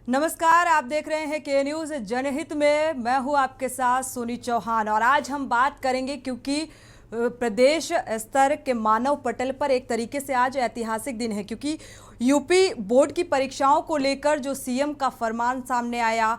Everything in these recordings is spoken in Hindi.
नमस्कार, आप देख रहे हैं के न्यूज जनहित में। मैं हूं आपके साथ सोनी चौहान और आज हम बात करेंगे क्योंकि प्रदेश स्तर के मानव पटल पर एक तरीके से आज ऐतिहासिक दिन है, क्योंकि यूपी बोर्ड की परीक्षाओं को लेकर जो सीएम का फरमान सामने आया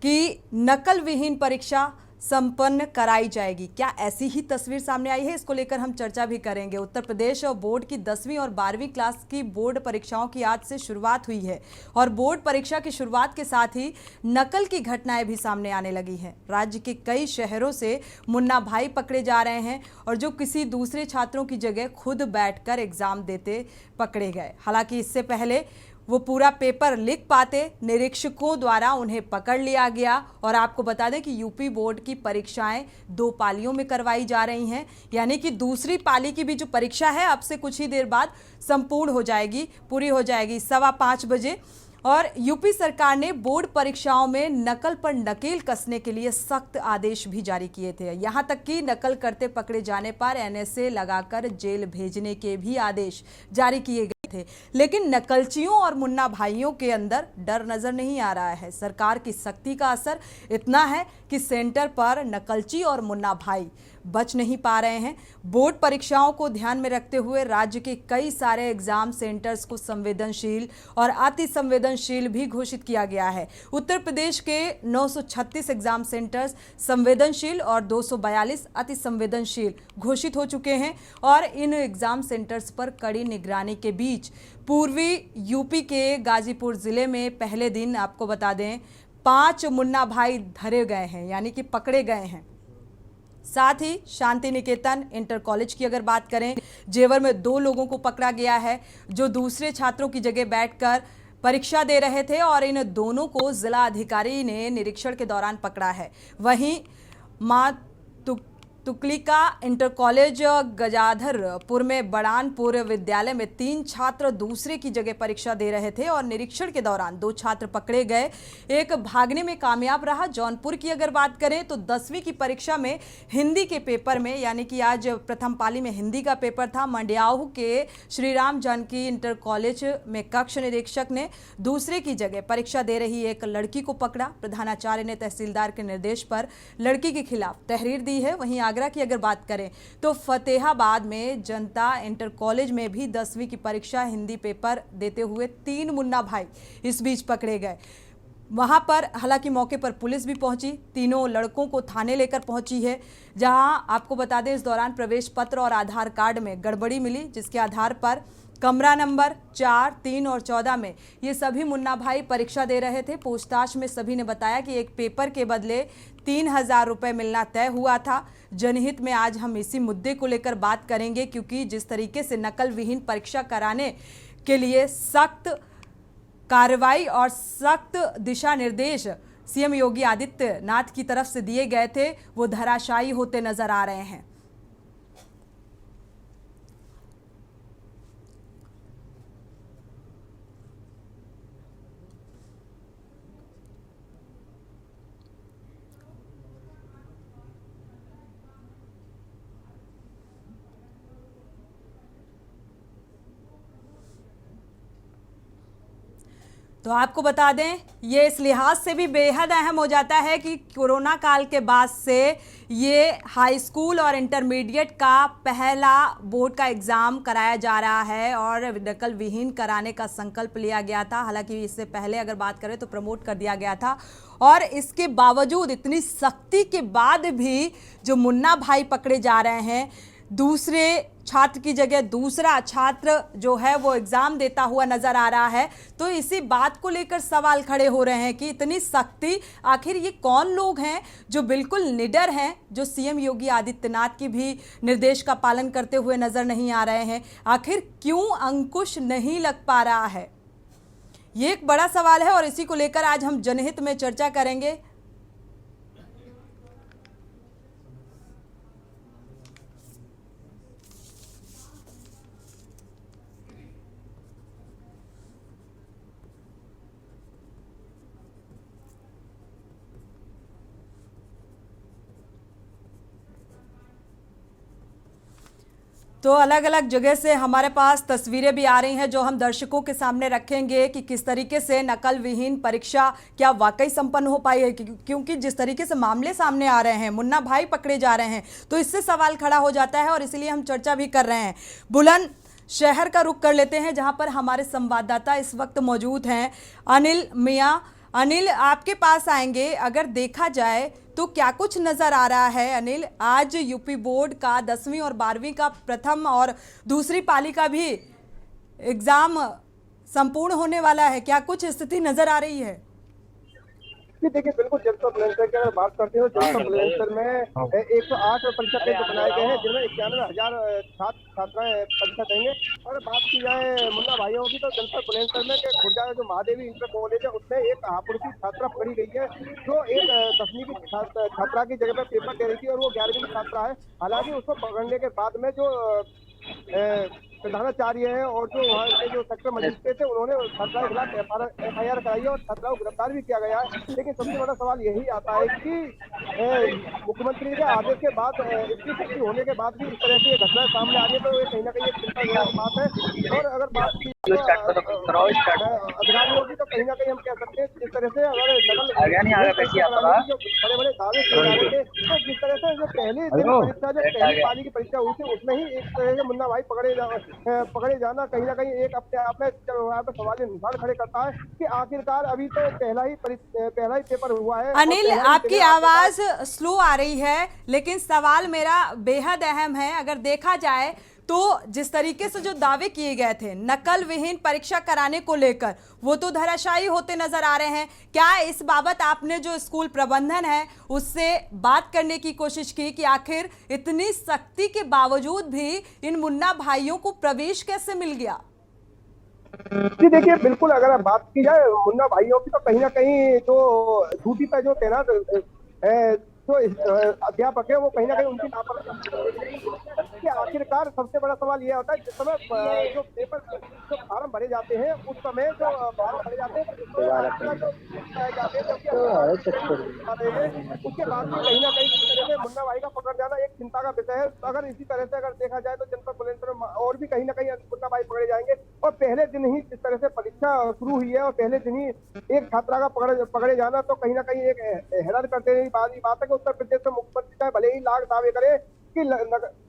कि नकल विहीन परीक्षा संपन्न कराई जाएगी। क्या ऐसी ही तस्वीर सामने आई है? इसको लेकर हम चर्चा भी करेंगे। उत्तर प्रदेश और बोर्ड की 10वीं और 12वीं क्लास की बोर्ड परीक्षाओं की आज से शुरुआत हुई है और बोर्ड परीक्षा की शुरुआत के साथ ही नकल की घटनाएं भी सामने आने लगी हैं। राज्य के कई शहरों से मुन्ना भाई पकड़े जा रहे हैं और जो किसी दूसरे छात्रों की जगह खुद बैठकर एग्जाम देते पकड़े गए। हालांकि इससे पहले वो पूरा पेपर लिख पाते, निरीक्षकों द्वारा उन्हें पकड़ लिया गया। और आपको बता दें कि यूपी बोर्ड की परीक्षाएं 2 पालियों में करवाई जा रही हैं, यानी कि दूसरी पाली की भी जो परीक्षा है अब से कुछ ही देर बाद संपूर्ण हो जाएगी, पूरी हो जाएगी 5:15 बजे। और यूपी सरकार ने बोर्ड परीक्षाओं में नकल पर नकेल कसने के लिए सख्त आदेश भी जारी किए थे। यहां तक कि नकल करते पकड़े जाने पर एनएसए लगाकर जेल भेजने के भी आदेश जारी किए गए थे। लेकिन नकलचियों और मुन्ना भाइयों के अंदर डर नजर नहीं आ रहा है। सरकार की सख्ती का असर इतना है कि सेंटर पर नकलची और मुन्ना भाई बच नहीं पा रहे हैं। बोर्ड परीक्षाओं को ध्यान में रखते हुए राज्य के कई सारे एग्जाम सेंटर्स को संवेदनशील और अति संवेदनशील भी घोषित किया गया है। उत्तर प्रदेश के 936 एग्जाम सेंटर्स संवेदनशील और 242 अति संवेदनशील घोषित हो चुके हैं और इन एग्जाम सेंटर्स पर कड़ी निगरानी के बीच पूर्वी यूपी के गाजीपुर जिले में पहले दिन आपको बता दें 5 मुन्ना भाई धरे गए हैं, यानी कि पकड़े गए हैं। साथ ही शांति निकेतन इंटर कॉलेज की अगर बात करें, जेवर में 2 लोगों को पकड़ा गया है जो दूसरे छात्रों की जगह बैठकर परीक्षा दे रहे थे और इन दोनों को जिला अधिकारी ने निरीक्षण के दौरान पकड़ा है। वहीं मां तुकलिका इंटर कॉलेज गजाधरपुर में बड़ानपुर विद्यालय में 3 छात्र दूसरे की जगह परीक्षा दे रहे थे और निरीक्षण के दौरान 2 छात्र पकड़े गए, एक भागने में कामयाब रहा। जौनपुर की अगर बात करें तो 10वीं की परीक्षा में हिंदी के पेपर में, यानी कि आज प्रथम पाली में हिंदी का पेपर था, मंडियाहू के श्री राम जानकी इंटर कॉलेज में कक्ष निरीक्षक ने दूसरे की जगह परीक्षा दे रही एक लड़की को पकड़ा। प्रधानाचार्य ने तहसीलदार के निर्देश पर लड़की के खिलाफ तहरीर दी है। वहीं आगरा की अगर बात करें तो फतेहाबाद में जनता इंटर कॉलेज में भी 10वीं की परीक्षा हिंदी पेपर देते हुए 3 मुन्ना भाई इस बीच पकड़े गए। वहां पर हालांकि मौके पर पुलिस भी पहुंची, तीनों लड़कों को थाने लेकर पहुंची है, जहां आपको बता दें इस दौरान प्रवेश पत्र और आधार कार्ड में गड़बड़ी मिली, जिसके आधार पर कमरा नंबर 4, 3 और 14 में ये सभी मुन्ना भाई परीक्षा दे रहे थे। पूछताछ में सभी ने बताया कि एक पेपर के बदले 3000 रुपये मिलना तय हुआ था। जनहित में आज हम इसी मुद्दे को लेकर बात करेंगे, क्योंकि जिस तरीके से नकल विहीन परीक्षा कराने के लिए सख्त कार्रवाई और सख्त दिशा निर्देश सीएम योगी आदित्यनाथ की तरफ से दिए गए थे, वो धराशायी होते नजर आ रहे हैं। तो आपको बता दें ये इस लिहाज से भी बेहद अहम हो जाता है कि कोरोना काल के बाद से ये हाई स्कूल और इंटरमीडिएट का पहला बोर्ड का एग्ज़ाम कराया जा रहा है और नकल विहीन कराने का संकल्प लिया गया था। हालांकि इससे पहले अगर बात करें तो प्रमोट कर दिया गया था और इसके बावजूद इतनी सख्ती के बाद भी जो मुन्ना भाई पकड़े जा रहे हैं, दूसरे छात्र की जगह दूसरा छात्र जो है वो एग्जाम देता हुआ नजर आ रहा है। तो इसी बात को लेकर सवाल खड़े हो रहे हैं कि इतनी सख्ती, आखिर ये कौन लोग हैं जो बिल्कुल निडर हैं, जो सीएम योगी आदित्यनाथ की भी निर्देश का पालन करते हुए नजर नहीं आ रहे हैं? आखिर क्यों अंकुश नहीं लग पा रहा है, ये एक बड़ा सवाल है और इसी को लेकर आज हम जनहित में चर्चा करेंगे। तो अलग अलग जगह से हमारे पास तस्वीरें भी आ रही हैं जो हम दर्शकों के सामने रखेंगे कि किस तरीके से नकल विहीन परीक्षा क्या वाकई संपन्न हो पाई है, क्योंकि जिस तरीके से मामले सामने आ रहे हैं, मुन्ना भाई पकड़े जा रहे हैं, तो इससे सवाल खड़ा हो जाता है और इसलिए हम चर्चा भी कर रहे हैं। बुलंद शहर का रुख कर लेते हैं जहां पर हमारे संवाददाता इस वक्त मौजूद हैं, अनिल मियां। अनिल, आपके पास आएंगे। अगर देखा जाए तो क्या कुछ नजर आ रहा है अनिल? आज यूपी बोर्ड का 10वीं और 12वीं का प्रथम और दूसरी पाली का भी एग्जाम संपूर्ण होने वाला है, क्या कुछ स्थिति नजर आ रही है? जी देखिए, बिल्कुल जनता बुलंदशहर की अगर बात करते हो, जनता बुलंदशहर में 108 परीक्षा केंद्र बनाए गए हैं जिनमें 91,000 छात्र छात्राएं परीक्षा देंगे। और बात की जाए मुन्ना भाइयों की तो जनता बुलंदशहर में खुर्जा जो महादेवी इंटर कॉलेज है उसमें एक हापुड़ की छात्रा पकड़ी गई है जो एक 10वीं की छात्रा की जगह पर पेपर दे रही थी और वो 11वीं की छात्रा है। हालांकि उसको पकड़ने के बाद में जो प्रधानाचार्य है और जो वहाँ के जो सेक्टर मजिस्ट्रेट थे उन्होंने छात्रा के खिलाफ FIR कराई है और छात्रा को गिरफ्तार भी किया गया है। लेकिन सबसे बड़ा सवाल यही आता है कि मुख्यमंत्री के आदेश के बाद इसकी पुष्टि होने के बाद भी इस तरह की घटना सामने आ रही है तो ये कहीं ना कहीं एक चिंताजनक बात है। और अगर बात की तो अधिकारियों की तो कहीं ना कहीं हम कह सकते हैं जिस तरह से अगर जो बड़े बड़े दावे किए जा रहे थे तो जिस तरह से जो पहली दिन परीक्षा जो पहली पाली की परीक्षा हुई थी उसमें ही एक तरह से मुन्ना भाई पकड़े जाना कहीं ना कहीं एक अपने आप में सवाल निशान खड़े करता है कि आखिरकार अभी तो पहला ही पेपर हुआ है। अनिल, आपकी आवाज स्लो आ रही है, लेकिन सवाल मेरा बेहद अहम है। अगर देखा जाए तो जिस तरीके से जो दावे किए गए थे नकल विहीन परीक्षा कराने को लेकर, वो तो धराशायी होते नजर आ रहे हैं। क्या इस बाबत आपने जो स्कूल प्रबंधन है उससे बात करने की कोशिश की कि आखिर इतनी सख्ती के बावजूद भी इन मुन्ना भाइयों को प्रवेश कैसे मिल गया? जी देखिए, बिल्कुल अगर बात की जाए मुन्ना भाइयों की तो कहीं ना कहीं जो ड्यूटी पे जो तैनात जो अध्यापक है वो कहीं ना कहीं उनकी लापरवाही। आखिरकार सबसे बड़ा सवाल यह होता है जिस समय जो पेपर जो फार्म भरे जाते हैं उस समय जो फार्म भरे जाते हैं उसके बाद भी कहीं ना कहीं इस तरह से मुन्ना भाई का पकड़ जाना एक चिंता का विषय है। तो अगर इसी तरह से अगर देखा जाए तो जनता बुलंदशहर में और भी कहीं ना कहीं मुन्ना भाई पकड़े जाएंगे। और पहले दिन ही जिस तरह से परीक्षा शुरू हुई है और पहले दिन ही एक छात्रा का पकड़े जाना तो कहीं ना कहीं एक हैरान करते हुए बात है कि उत्तर प्रदेश में मुख्यमंत्री चाहे भले ही लाख दावे करे कि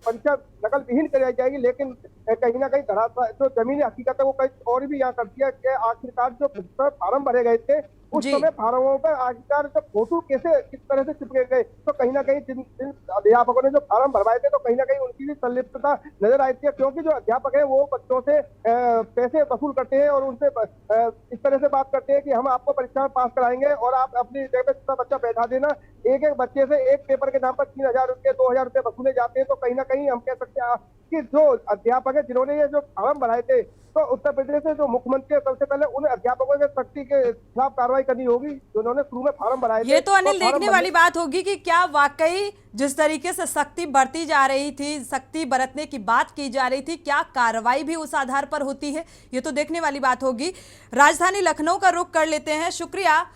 परीक्षा नकल विहीन कराई जाएगी, लेकिन कहीं ना कहीं जो जमीनी हकीकत है वो कहीं और भी यहाँ करती है कि आखिरकार जो फार्म भरे गए थे उस समय फार्मों पर आखिरकार जो फोटो कैसे किस तरह से चिपके गए तो कहीं ना कहीं जिन अध्यापकों ने जो फार्म भरवाए थे तो कहीं ना कहीं उनकी भी संलिप्तता नजर आई थी। क्योंकि जो अध्यापक है वो बच्चों से पैसे वसूल करते हैं और उनसे इस तरह से बात करते हैं कि हम आपको परीक्षा में पास कराएंगे और आप अपनी जगह पे बच्चा बैठा देना। एक एक बच्चे से एक पेपर के नाम पर 3,000 रुपये 2,000 रुपये वसूले जाते हैं। तो कहीं ना कहीं हम कह सकते हैं कि जो अध्यापक है जिन्होंने ये जो फार्म भराए थे तो उत्तर प्रदेश से जो मुख्यमंत्री है सबसे पहले उन अध्यापकों के सख्ती के खिलाफ कार्रवाई करनी होगी जिन्होंने शुरू में फार्म भराए थे। ये तो अनिल देखने वाली बात होगी कि क्या वाकई जिस तरीके से सख्ती बरती जा रही थी, सख्ती बरतने की बात की जा रही थी, क्या कार्रवाई भी उस आधार पर होती है? ये तो देखने वाली बात होगी। राजधानी लखनऊ का रुख कर लेते हैं। शुक्रिया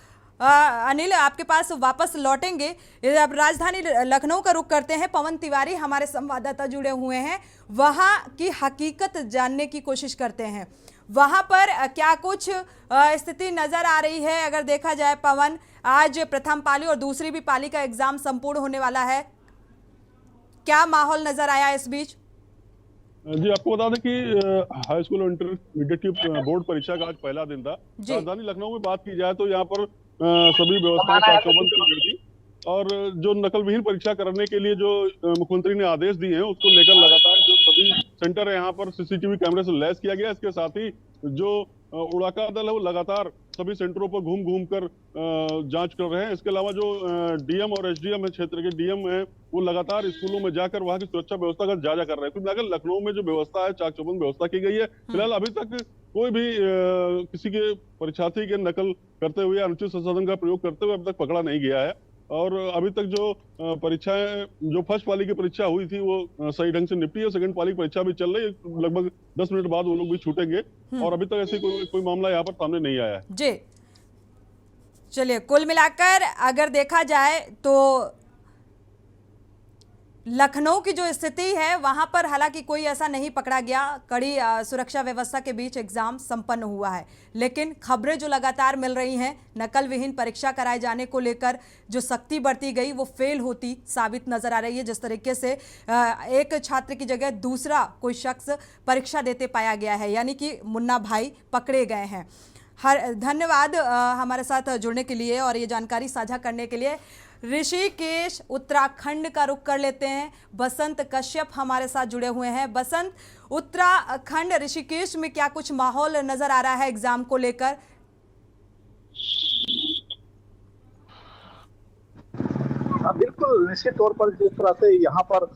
अनिल, आपके पास वापस लौटेंगे। अब राजधानी लखनऊ का रुख करते हैं। पवन तिवारी हमारे संवाददाता जुड़े हुए हैं, वहां की हकीकत जानने की कोशिश करते हैं। वहां पर क्या कुछ स्थिति नजर आ रही है? अगर देखा जाए पवन, आज प्रथम पाली और दूसरी भी पाली का एग्जाम संपूर्ण होने वाला है, क्या माहौल नजर आया इस बीच? जी आपको बता दें कि हाई स्कूल और इंटरमीडिएट की बोर्ड परीक्षा का आज पहला दिन था। राजधानी लखनऊ में बात की जाए तो यहाँ पर सभी व्यवस्थाएं चाकचौबंद की गई थी और जो नकल विहीन परीक्षा कराने के लिए जो मुख्यमंत्री ने आदेश दिए हैं उसको लेकर लगातार जो सभी सेंटर है यहाँ पर CCTV कैमरे से लैस किया गया। इसके साथ ही जो उड़ाका दल है वो लगातार सभी सेंटरों पर घूम घूम कर जांच कर रहे हैं। इसके अलावा जो DM और SDM है, क्षेत्र के DM है, वो लगातार स्कूलों में जाकर वहां की सुरक्षा व्यवस्था का जायजा कर रहे हैं। क्योंकि अगर लखनऊ में जो व्यवस्था है चाकचौबंद व्यवस्था की गई है। फिलहाल अभी तक कोई भी किसी के परीक्षार्थी के नकल करते हुए अनुचित संसाधन का प्रयोग करते हुए अभी तक पकड़ा नहीं गया है। और अभी तक जो परीक्षाएं जो फर्स्ट पाली की परीक्षा हुई थी वो सही ढंग से निपटी है। सेकंड पाली की परीक्षा भी चल रही है, लगभग 10 मिनट बाद वो लोग भी छूटेंगे और अभी तक ऐसे कोई मामला यहाँ पर सामने नहीं आया है। जी चलिए, कुल मिलाकर अगर देखा जाए तो लखनऊ की जो स्थिति है वहां पर हालांकि कोई ऐसा नहीं पकड़ा गया, कड़ी सुरक्षा व्यवस्था के बीच एग्जाम संपन्न हुआ है, लेकिन खबरें जो लगातार मिल रही हैं नकल विहीन परीक्षा कराए जाने को लेकर जो सख्ती बरती गई वो फेल होती साबित नजर आ रही है। जिस तरीके से एक छात्र की जगह दूसरा कोई शख्स परीक्षा देते पाया गया है, यानी कि मुन्ना भाई पकड़े गए हैं। धन्यवाद हमारे साथ जुड़ने के लिए और ये जानकारी साझा करने के लिए। ऋषिकेश उत्तराखंड का रुख कर लेते हैं, बसंत कश्यप हमारे साथ जुड़े हुए हैं। बसंत, उत्तराखंड ऋषिकेश में क्या कुछ माहौल नजर आ रहा है एग्जाम को लेकर? बिल्कुल निश्चित तौर पर जिस तरह से यहाँ पर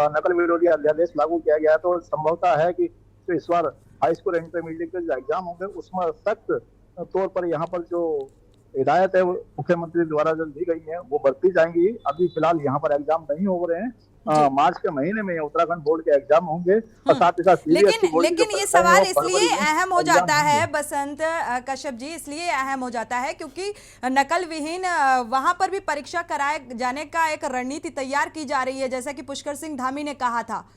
नकल विरोधी अध्यादेश लागू किया गया है, तो संभवतः है कि जो इस बार हाई स्कूल इंटरमीडिएट के जो एग्जाम होंगे उसमें सख्त तौर पर यहाँ पर जो हिदायत है वो मुख्यमंत्री द्वारा जो दी गई है वो बरती जाएंगी। अभी फिलहाल यहाँ पर एग्जाम नहीं हो रहे हैं, मार्च के महीने में उत्तराखंड बोर्ड के एग्जाम होंगे और साथ ही साथ लेकिन ये सवाल इसलिए अहम हो जाता है बसंत कश्यप जी, इसलिए अहम हो जाता है क्योंकि नकल विहीन वहां पर भी परीक्षा कराए जाने का एक रणनीति तैयार की जा रही है, जैसा कि पुष्कर सिंह धामी ने कहा था।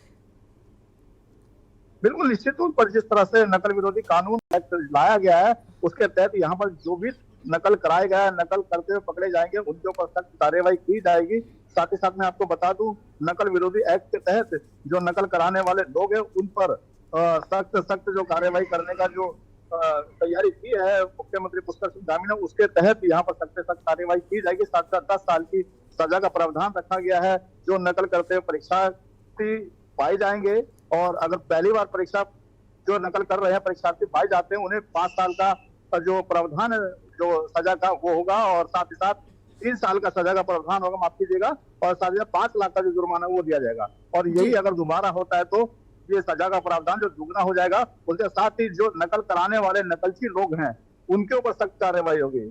बिल्कुल निश्चित तौर पर जिस तरह से नकल विरोधी कानून लाया गया है उसके तहत यहाँ पर जो भी नकल कराया गया है, नकल करते हुए पकड़े जाएंगे, उनके ऊपर सख्त कार्रवाई की जाएगी। साथ ही साथ मैं आपको बता दूं, नकल विरोधी एक्ट के तहत जो नकल कराने वाले लोग हैं उन पर सख्त जो कार्रवाई करने का जो तैयारी की है मुख्यमंत्री पुष्कर सिंह धामी ने, उसके तहत यहाँ पर सख्त कार्रवाई की जाएगी। साथ साथ 10 साल की सजा का प्रावधान रखा गया है। जो नकल करते हुए परीक्षार्थी पाए जाएंगे और अगर पहली बार परीक्षा जो नकल कर रहे हैं परीक्षार्थी पाए जाते हैं, उन्हें 5 साल का जो प्रावधान है जो सजा का वो होगा और साथ ही साथ 3 साल का सजा का प्रावधान होगा, माफ कीजिएगा, और साथ ही साथ 5 लाख का जो जुर्माना वो दिया जाएगा। और यही अगर दोबारा होता है तो ये सजा का प्रावधान जो दुगना हो जाएगा। उसके साथ ही जो नकल कराने वाले नकलची लोग हैं उनके ऊपर सख्त कार्रवाई होगी,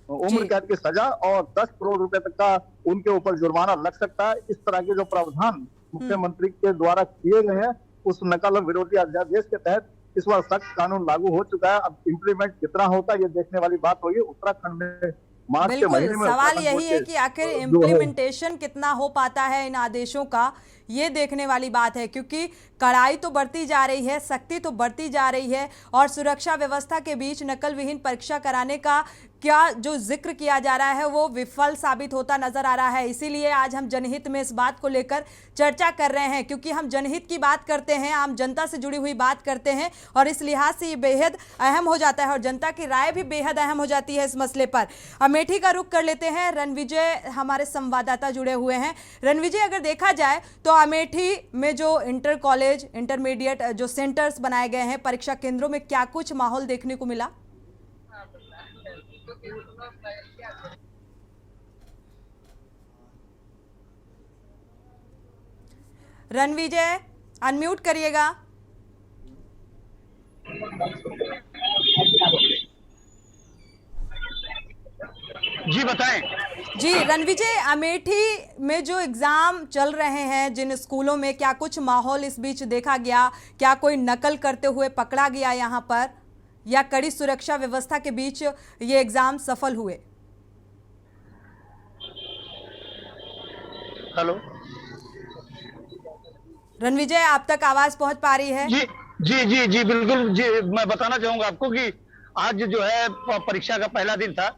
उम्र कैद की सजा और 10 करोड़ रुपए तक का उनके ऊपर जुर्माना लग सकता है। इस तरह के जो प्रावधान मुख्यमंत्री के द्वारा किए गए हैं उस नकल विरोधी अध्यादेश के तहत इस बार सख्त कानून लागू हो चुका है। अब इम्प्लीमेंट कितना होता है ये देखने वाली बात होगी। उत्तराखंड में मार्च के महीने में सवाल यही है कि आखिर इम्प्लीमेंटेशन कितना हो पाता है इन आदेशों का, ये देखने वाली बात है, क्योंकि कड़ाई तो बढ़ती जा रही है, सख्ती तो बढ़ती जा रही है और सुरक्षा व्यवस्था के बीच नकल विहीन परीक्षा कराने का क्या जो जिक्र किया जा रहा है वो विफल साबित होता नजर आ रहा है। इसीलिए आज हम जनहित में इस बात को लेकर चर्चा कर रहे हैं, क्योंकि हम जनहित की बात करते हैं, आम जनता से जुड़ी हुई बात करते हैं और इस लिहाज से ये बेहद अहम हो जाता है और जनता की राय भी बेहद अहम हो जाती है इस मसले पर। अमेठी का रुख कर लेते हैं, रणविजय हमारे संवाददाता जुड़े हुए हैं। रणविजय, अगर देखा जाए तो अमेठी में जो इंटर कॉलेज इंटरमीडिएट जो सेंटर्स बनाए गए हैं, परीक्षा केंद्रों में क्या कुछ माहौल देखने को मिला? रणविजय अनम्यूट करिएगा। जी बताएं। जी रणविजय, अमेठी में जो एग्जाम चल रहे हैं जिन स्कूलों में, क्या कुछ माहौल इस बीच देखा गया? क्या कोई नकल करते हुए पकड़ा गया यहाँ पर, या कड़ी सुरक्षा व्यवस्था के बीच ये एग्जाम सफल हुए? हेलो रणविजय, आप तक आवाज पहुंच पा रही है? जी जी जी जी बिल्कुल जी। मैं बताना चाहूंगा आपको कि आज जो है परीक्षा का पहला दिन था।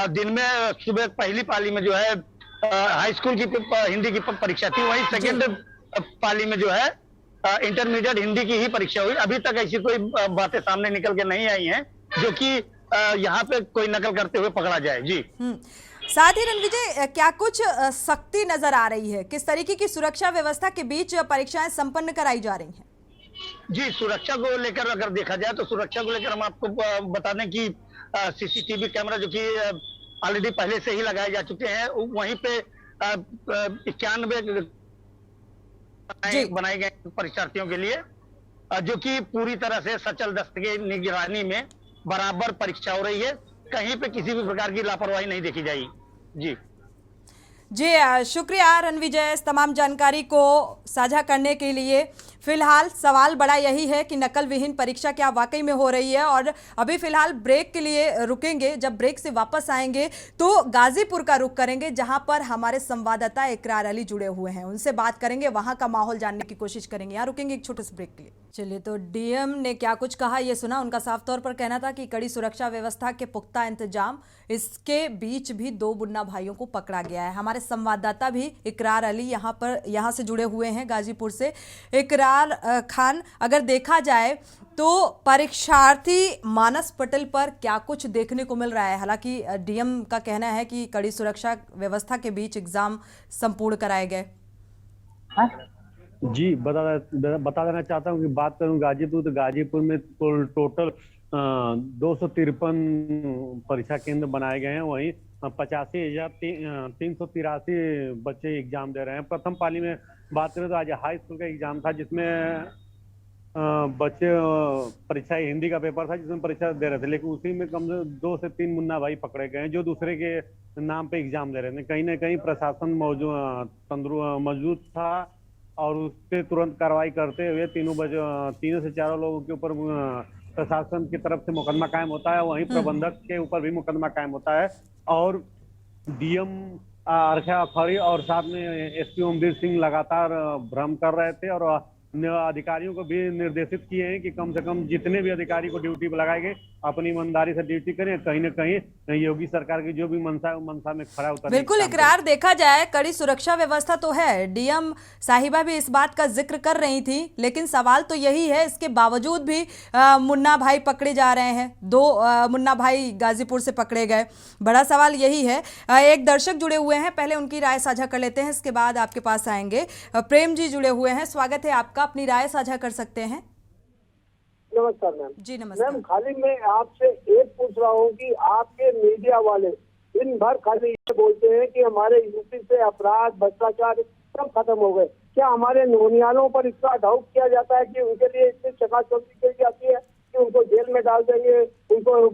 दिन में सुबह पहली पाली में जो है हाई स्कूल की हिंदी की परीक्षा थी, वहीं सेकेंड पाली में जो है इंटरमीडिएट हिंदी की ही परीक्षा हुई। अभी तक ऐसी कोई बातें सामने निकल के नहीं आई हैं जो कि यहाँ पे कोई नकल करते हुए पकड़ा जाए। जी साथ ही रणविजय, क्या कुछ सख्ती नजर आ रही है? किस तरीके की सुरक्षा व्यवस्था के बीच परीक्षाएं संपन्न कराई जा रही हैं? जी, सुरक्षा को लेकर अगर देखा जाए तो सुरक्षा को लेकर हम आपको बता दें कि सीसीटीवी कैमरा जो कि ऑलरेडी पहले से ही लगाए जा चुके हैं, वहीं पे 91 बनाए गए परीक्षार्थियों के लिए, जो कि पूरी तरह से सचल दस्त की निगरानी में बराबर परीक्षा हो रही है। कहीं पे किसी भी प्रकार की लापरवाही नहीं देखी जाएगी। जी जी शुक्रिया रणविजय इस तमाम जानकारी को साझा करने के लिए। फिलहाल सवाल बड़ा यही है कि नकल विहीन परीक्षा क्या वाकई में हो रही है। और अभी फिलहाल ब्रेक के लिए रुकेंगे, जब ब्रेक से वापस आएंगे तो गाजीपुर का रुख करेंगे, जहां पर हमारे संवाददाता इकरार अली जुड़े हुए हैं, उनसे बात करेंगे, वहां का माहौल जानने की कोशिश करेंगे। यहाँ रुकेंगे एक छोटे से ब्रेक के लिए। चलिए, तो डीएम ने क्या कुछ कहा ये सुना। उनका साफ तौर पर कहना था कि कड़ी सुरक्षा व्यवस्था के पुख्ता इंतजाम, इसके बीच भी 2 मुन्ना भाइयों को पकड़ा गया है। हमारे संवाददाता भी इकरार अली यहाँ से जुड़े हुए हैं गाजीपुर से। इकरार खान, अगर देखा जाए तो परीक्षार्थी मानस पटल पर क्या कुछ देखने को मिल रहा है? हालांकि डीएम का कहना है कि कड़ी सुरक्षा व्यवस्था के बीच एग्जाम संपूर्ण कराए गए। जी, बता देना चाहता हूँ कि बात करूँ गाजीपुर, तो गाजीपुर में टोटल 253 परीक्षा केंद्र बनाए गए हैं। वहीं 85,383 बच्चे एग्जाम दे रहे हैं। प्रथम पाली में बात करें तो आज हाई स्कूल का एग्जाम था, जिसमें बच्चे परीक्षा हिंदी का पेपर था जिसमें परीक्षा दे रहे थे, लेकिन उसी में कम से 2 से 3 मुन्ना भाई पकड़े गए जो दूसरे के नाम पे एग्जाम दे रहे थे। कहीं ना कहीं प्रशासन मौजूद था और उस पर तुरंत कार्रवाई करते हुए तीनों से चारों लोगों के ऊपर प्रशासन की तरफ से मुकदमा कायम होता है। वहीं प्रबंधक के ऊपर भी मुकदमा कायम होता है। और डीएम अर्षा अखौरी और साथ में एसपी ओमवीर सिंह लगातार भ्रम कर रहे थे और अधिकारियों को भी निर्देशित किए हैं कि कम से कम जितने भी अधिकारी को ड्यूटी पर लगाए गए अपनी ईमानदारी से ड्यूटी करें। कहीं ना कहीं योगी सरकार की जो भी मनसा है मनसा में खरा उतरने। बिल्कुल इकरार, देखा जाए कड़ी सुरक्षा व्यवस्था तो है, डीएम साहिबा भी इस बात का जिक्र कर रही थी, लेकिन सवाल तो यही है, इसके बावजूद भी मुन्ना भाई पकड़े जा रहे हैं। 2 मुन्ना भाई गाजीपुर से पकड़े गए। बड़ा सवाल यही है। एक दर्शक जुड़े हुए हैं, पहले उनकी राय साझा कर लेते हैं, इसके बाद आपके पास आएंगे। प्रेम जी जुड़े हुए हैं, स्वागत है आपका, अपनी राय साझा कर सकते हैं। नमस्कार मैम। जी नमस्कार मैम, खाली मैं आपसे एक पूछ रहा हूँ कि आपके मीडिया वाले दिन भर खाली ये बोलते हैं कि हमारे यूपी से अपराध भ्रष्टाचार सब खत्म हो गए। क्या हमारे नौनियालों पर इसका डाउट किया जाता है कि उनके लिए इतनी चकाचौंधी की जाती है कि उनको जेल में डाल देंगे, उनको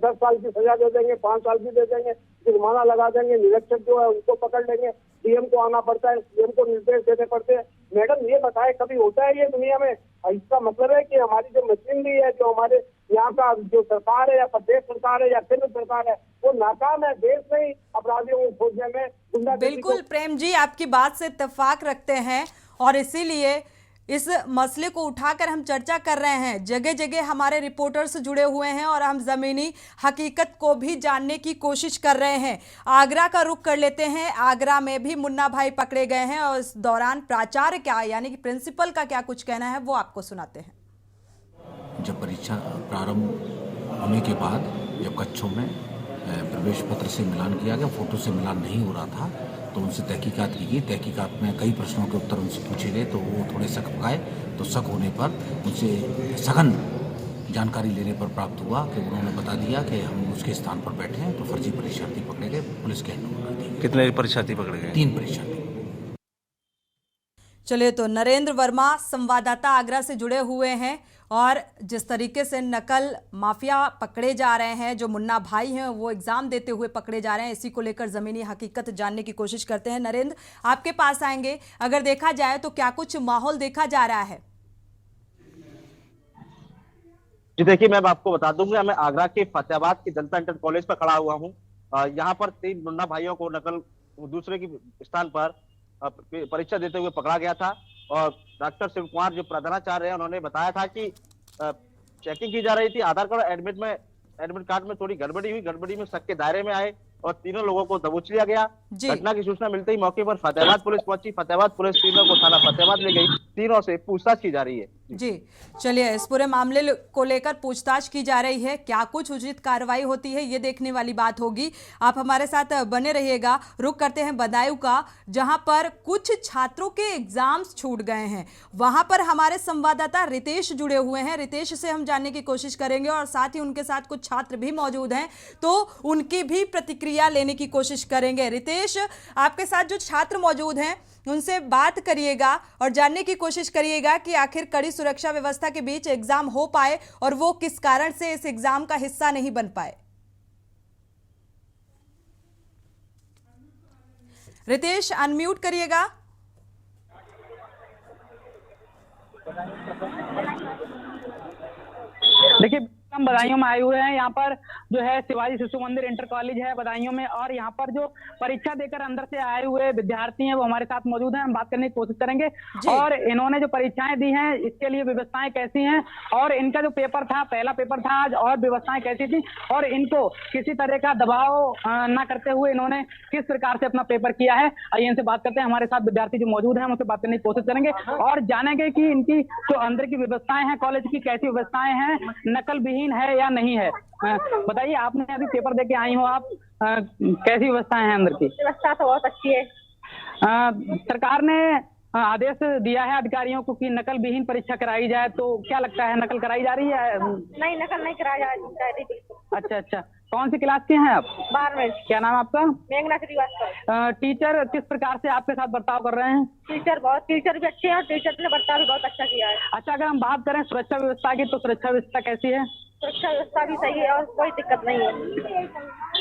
10 साल की सजा दे देंगे, 5 साल की दे देंगे, जुर्माना लगा देंगे, निरीक्षक जो है उनको पकड़ लेंगे, डीएम को आना पड़ता है, सीएम को निर्देश देने पड़ते हैं। मैडम ये बताए, कभी होता है ये दुनिया में? इसका मतलब है कि हमारी जो मशीनरी है, जो हमारे यहाँ का जो सरकार है या प्रदेश सरकार है या केंद्र सरकार है, वो नाकाम है देश में अपराधियों को खोजने में। बिल्कुल प्रेम जी, आपकी बात से इत्तेफाक रखते हैं और इसीलिए इस मसले को उठाकर हम चर्चा कर रहे हैं। जगह जगह हमारे रिपोर्टर्स जुड़े हुए हैं और हम ज़मीनी हकीकत को भी जानने की कोशिश कर रहे हैं। आगरा का रुख कर लेते हैं। आगरा में भी मुन्ना भाई पकड़े गए हैं और इस दौरान प्राचार्य क्या यानी कि प्रिंसिपल का क्या कुछ कहना है वो आपको सुनाते हैं। जब परीक्षा प्रारंभ होने के बाद जब कक्षों में प्रवेश पत्र से मिलान किया गया, फोटो से मिलान नहीं हो रहा था, तो उनसे तहकीकात की गई। तहकीकात में कई प्रश्नों के उत्तर उनसे पूछे गए तो वो थोड़े शक पाए। तो शक होने पर उनसे सघन जानकारी लेने पर प्राप्त हुआ कि उन्होंने बता दिया कि हम उसके स्थान पर बैठे हैं, तो फर्जी परीक्षार्थी पकड़े गए, पुलिस के हैंड ओवर कर दिए। कितने परीक्षार्थी पकड़े गए? 3 परीक्षार्थी। चलिए, तो नरेंद्र वर्मा संवाददाता आगरा से जुड़े हुए हैं और जिस तरीके से नकल माफिया पकड़े जा रहे हैं, जो मुन्ना भाई हैं वो एग्जाम देते हुए पकड़े जा रहे हैं, इसी को लेकर जमीनी हकीकत जानने की कोशिश करते हैं। नरेंद्र, आपके पास आएंगे। अगर देखा जाए तो क्या कुछ माहौल देखा जा रहा है? जी देखिए, मैं आपको बता दूंगा, मैं आगरा के फतेहाबाद के जनता इंटर कॉलेज पर खड़ा हुआ हूँ। यहाँ पर 3 मुन्ना भाइयों को नकल दूसरे के स्थान पर परीक्षा देते हुए पकड़ा गया था और डॉक्टर शिव कुमार जो प्रधानाचार्य है उन्होंने बताया था कि चेकिंग की जा रही थी। आधार कार्ड एडमिट कार्ड में थोड़ी गड़बड़ी हुई, गड़बड़ी में शक के दायरे में आए और तीनों लोगों को दबोच लिया गया। घटना की सूचना मिलते ही मौके पर फतेहाबाद पुलिस पहुंची। फतेहाबाद पुलिस तीनों को थाना फतेहाबाद ले गई। तीनों से पूछताछ की जा रही है। जी चलिए, इस पूरे मामले को लेकर पूछताछ की जा रही है। क्या कुछ उचित कार्रवाई होती है ये देखने वाली बात होगी। आप हमारे साथ बने रहिएगा। रुक करते हैं बदायूं का, जहां पर कुछ छात्रों के एग्जाम्स छूट गए हैं। वहां पर हमारे संवाददाता रितेश जुड़े हुए हैं। रितेश से हम जानने की कोशिश करेंगे और साथ ही उनके साथ कुछ छात्र भी मौजूद हैं, तो उनकी भी प्रतिक्रिया लेने की कोशिश करेंगे। रितेश, आपके साथ जो छात्र मौजूद हैं उनसे बात करिएगा और जानने की कोशिश करिएगा कि आखिर कड़ी सुरक्षा व्यवस्था के बीच एग्जाम हो पाए और वो किस कारण से इस एग्जाम का हिस्सा नहीं बन पाए। रितेश, अनम्यूट करिएगा। देखिए हम बदायूं में आए हुए हैं। यहाँ पर जो है शिवाजी शिशु मंदिर इंटर कॉलेज है बदायूं में, और यहाँ पर जो परीक्षा देकर अंदर से आए हुए विद्यार्थी हैं वो हमारे साथ मौजूद हैं। हम बात करने की कोशिश करेंगे और इन्होंने जो परीक्षाएं दी हैं इसके लिए व्यवस्थाएं कैसी हैं, और इनका जो पेपर था, पहला पेपर था आज, और व्यवस्थाएं कैसी थी, और इनको किसी तरह का दबाव न करते हुए इन्होंने किस प्रकार से अपना पेपर किया है। आइए इनसे बात करते हैं। हमारे साथ विद्यार्थी जो मौजूद है उनसे बात करने की कोशिश करेंगे और जानेंगे कि इनकी जो अंदर की व्यवस्थाएं हैं, कॉलेज की कैसी व्यवस्थाएं हैं, नकल विहीन है या नहीं है। बताइए, आपने अभी पेपर देके आई हो आप, कैसी व्यवस्थाएं हैं अंदर की? व्यवस्था तो बहुत अच्छी है। सरकार ने आदेश दिया है अधिकारियों को कि नकल विहीन परीक्षा कराई जाए, तो क्या लगता है नकल कराई जा रही है? नहीं, नकल नहीं कराई जा रही। अच्छा अच्छा, कौन सी क्लास के हैं आप? 12वीं। क्या नाम आपका? मेघना श्रीवास्तव। टीचर किस प्रकार से आपके साथ बर्ताव कर रहे हैं? टीचर भी अच्छे हैं और टीचर ने बर्ताव भी बहुत अच्छा किया है। अच्छा, अगर हम बात करें सुरक्षा व्यवस्था की, तो सुरक्षा व्यवस्था कैसी है? सुरक्षा व्यवस्था भी सही है और कोई दिक्कत नहीं है।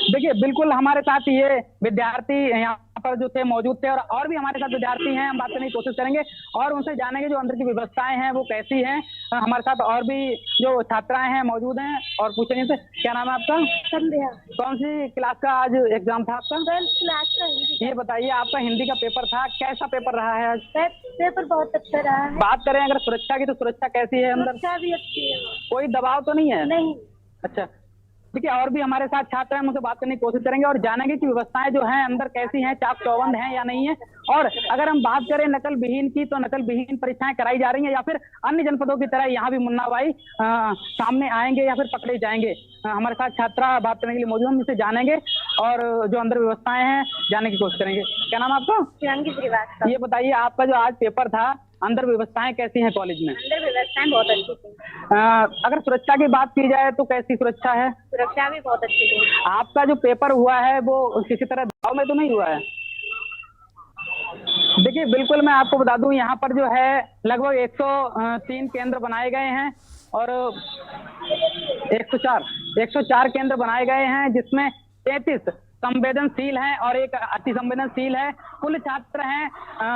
देखिए, बिल्कुल हमारे साथ ये विद्यार्थी यहाँ पर जो थे मौजूद थे, और भी हमारे साथ विद्यार्थी हैं। हम बात करने की कोशिश करेंगे और उनसे जानेंगे जो अंदर की व्यवस्थाएं हैं वो कैसी हैं। हमारे साथ और भी जो छात्राएं हैं मौजूद हैं और पूछेंगे से। क्या नाम है आपका? संध्या। कौन सी क्लास का आज एग्जाम था आपका? 12th क्लास का। ये बताइए, आपका हिंदी का पेपर था, कैसा पेपर रहा है आज? पेपर बहुत अच्छा रहा है। बात करें अगर सुरक्षा की, तो सुरक्षा कैसी है अंदर? सुरक्षा भी अच्छी है। कोई दबाव तो नहीं है? नहीं। अच्छा, देखिए और भी हमारे साथ छात्र हैं, उनसे बात करने की कोशिश करेंगे और जानेंगे कि व्यवस्थाएं जो हैं अंदर कैसी हैं, चाक चौबंद हैं या नहीं है। और अगर हम बात करें नकल विहीन की, तो नकल विहीन परीक्षाएं कराई जा रही हैं या फिर अन्य जनपदों की तरह यहाँ भी मुन्ना भाई सामने आएंगे या फिर पकड़े जाएंगे। हमारे साथ छात्रा बात करने के लिए मौजूद, हम इनसे जानेंगे और जो अंदर व्यवस्थाएं हैं जानने की कोशिश करेंगे। क्या नाम आपका? शिवांगी श्रीवास्तव। ये बताइए, आपका जो आज पेपर था, अंदर व्यवस्थाएं कैसी हैं कॉलेज में? अंदर व्यवस्थाएं बहुत अच्छी थी। अगर सुरक्षा की बात की जाए तो कैसी सुरक्षा है? सुरक्षा भी बहुत अच्छी थी। आपका जो पेपर हुआ है वो किसी तरह दबाव में तो नहीं हुआ है? देखिए, बिल्कुल मैं आपको बता दूं, यहाँ पर जो है लगभग 103 केंद्र बनाए गए हैं और 104 केंद्र बनाए गए हैं, जिसमें 33 संवेदनशील हैं और एक अति संवेदनशील है। कुल छात्र हैं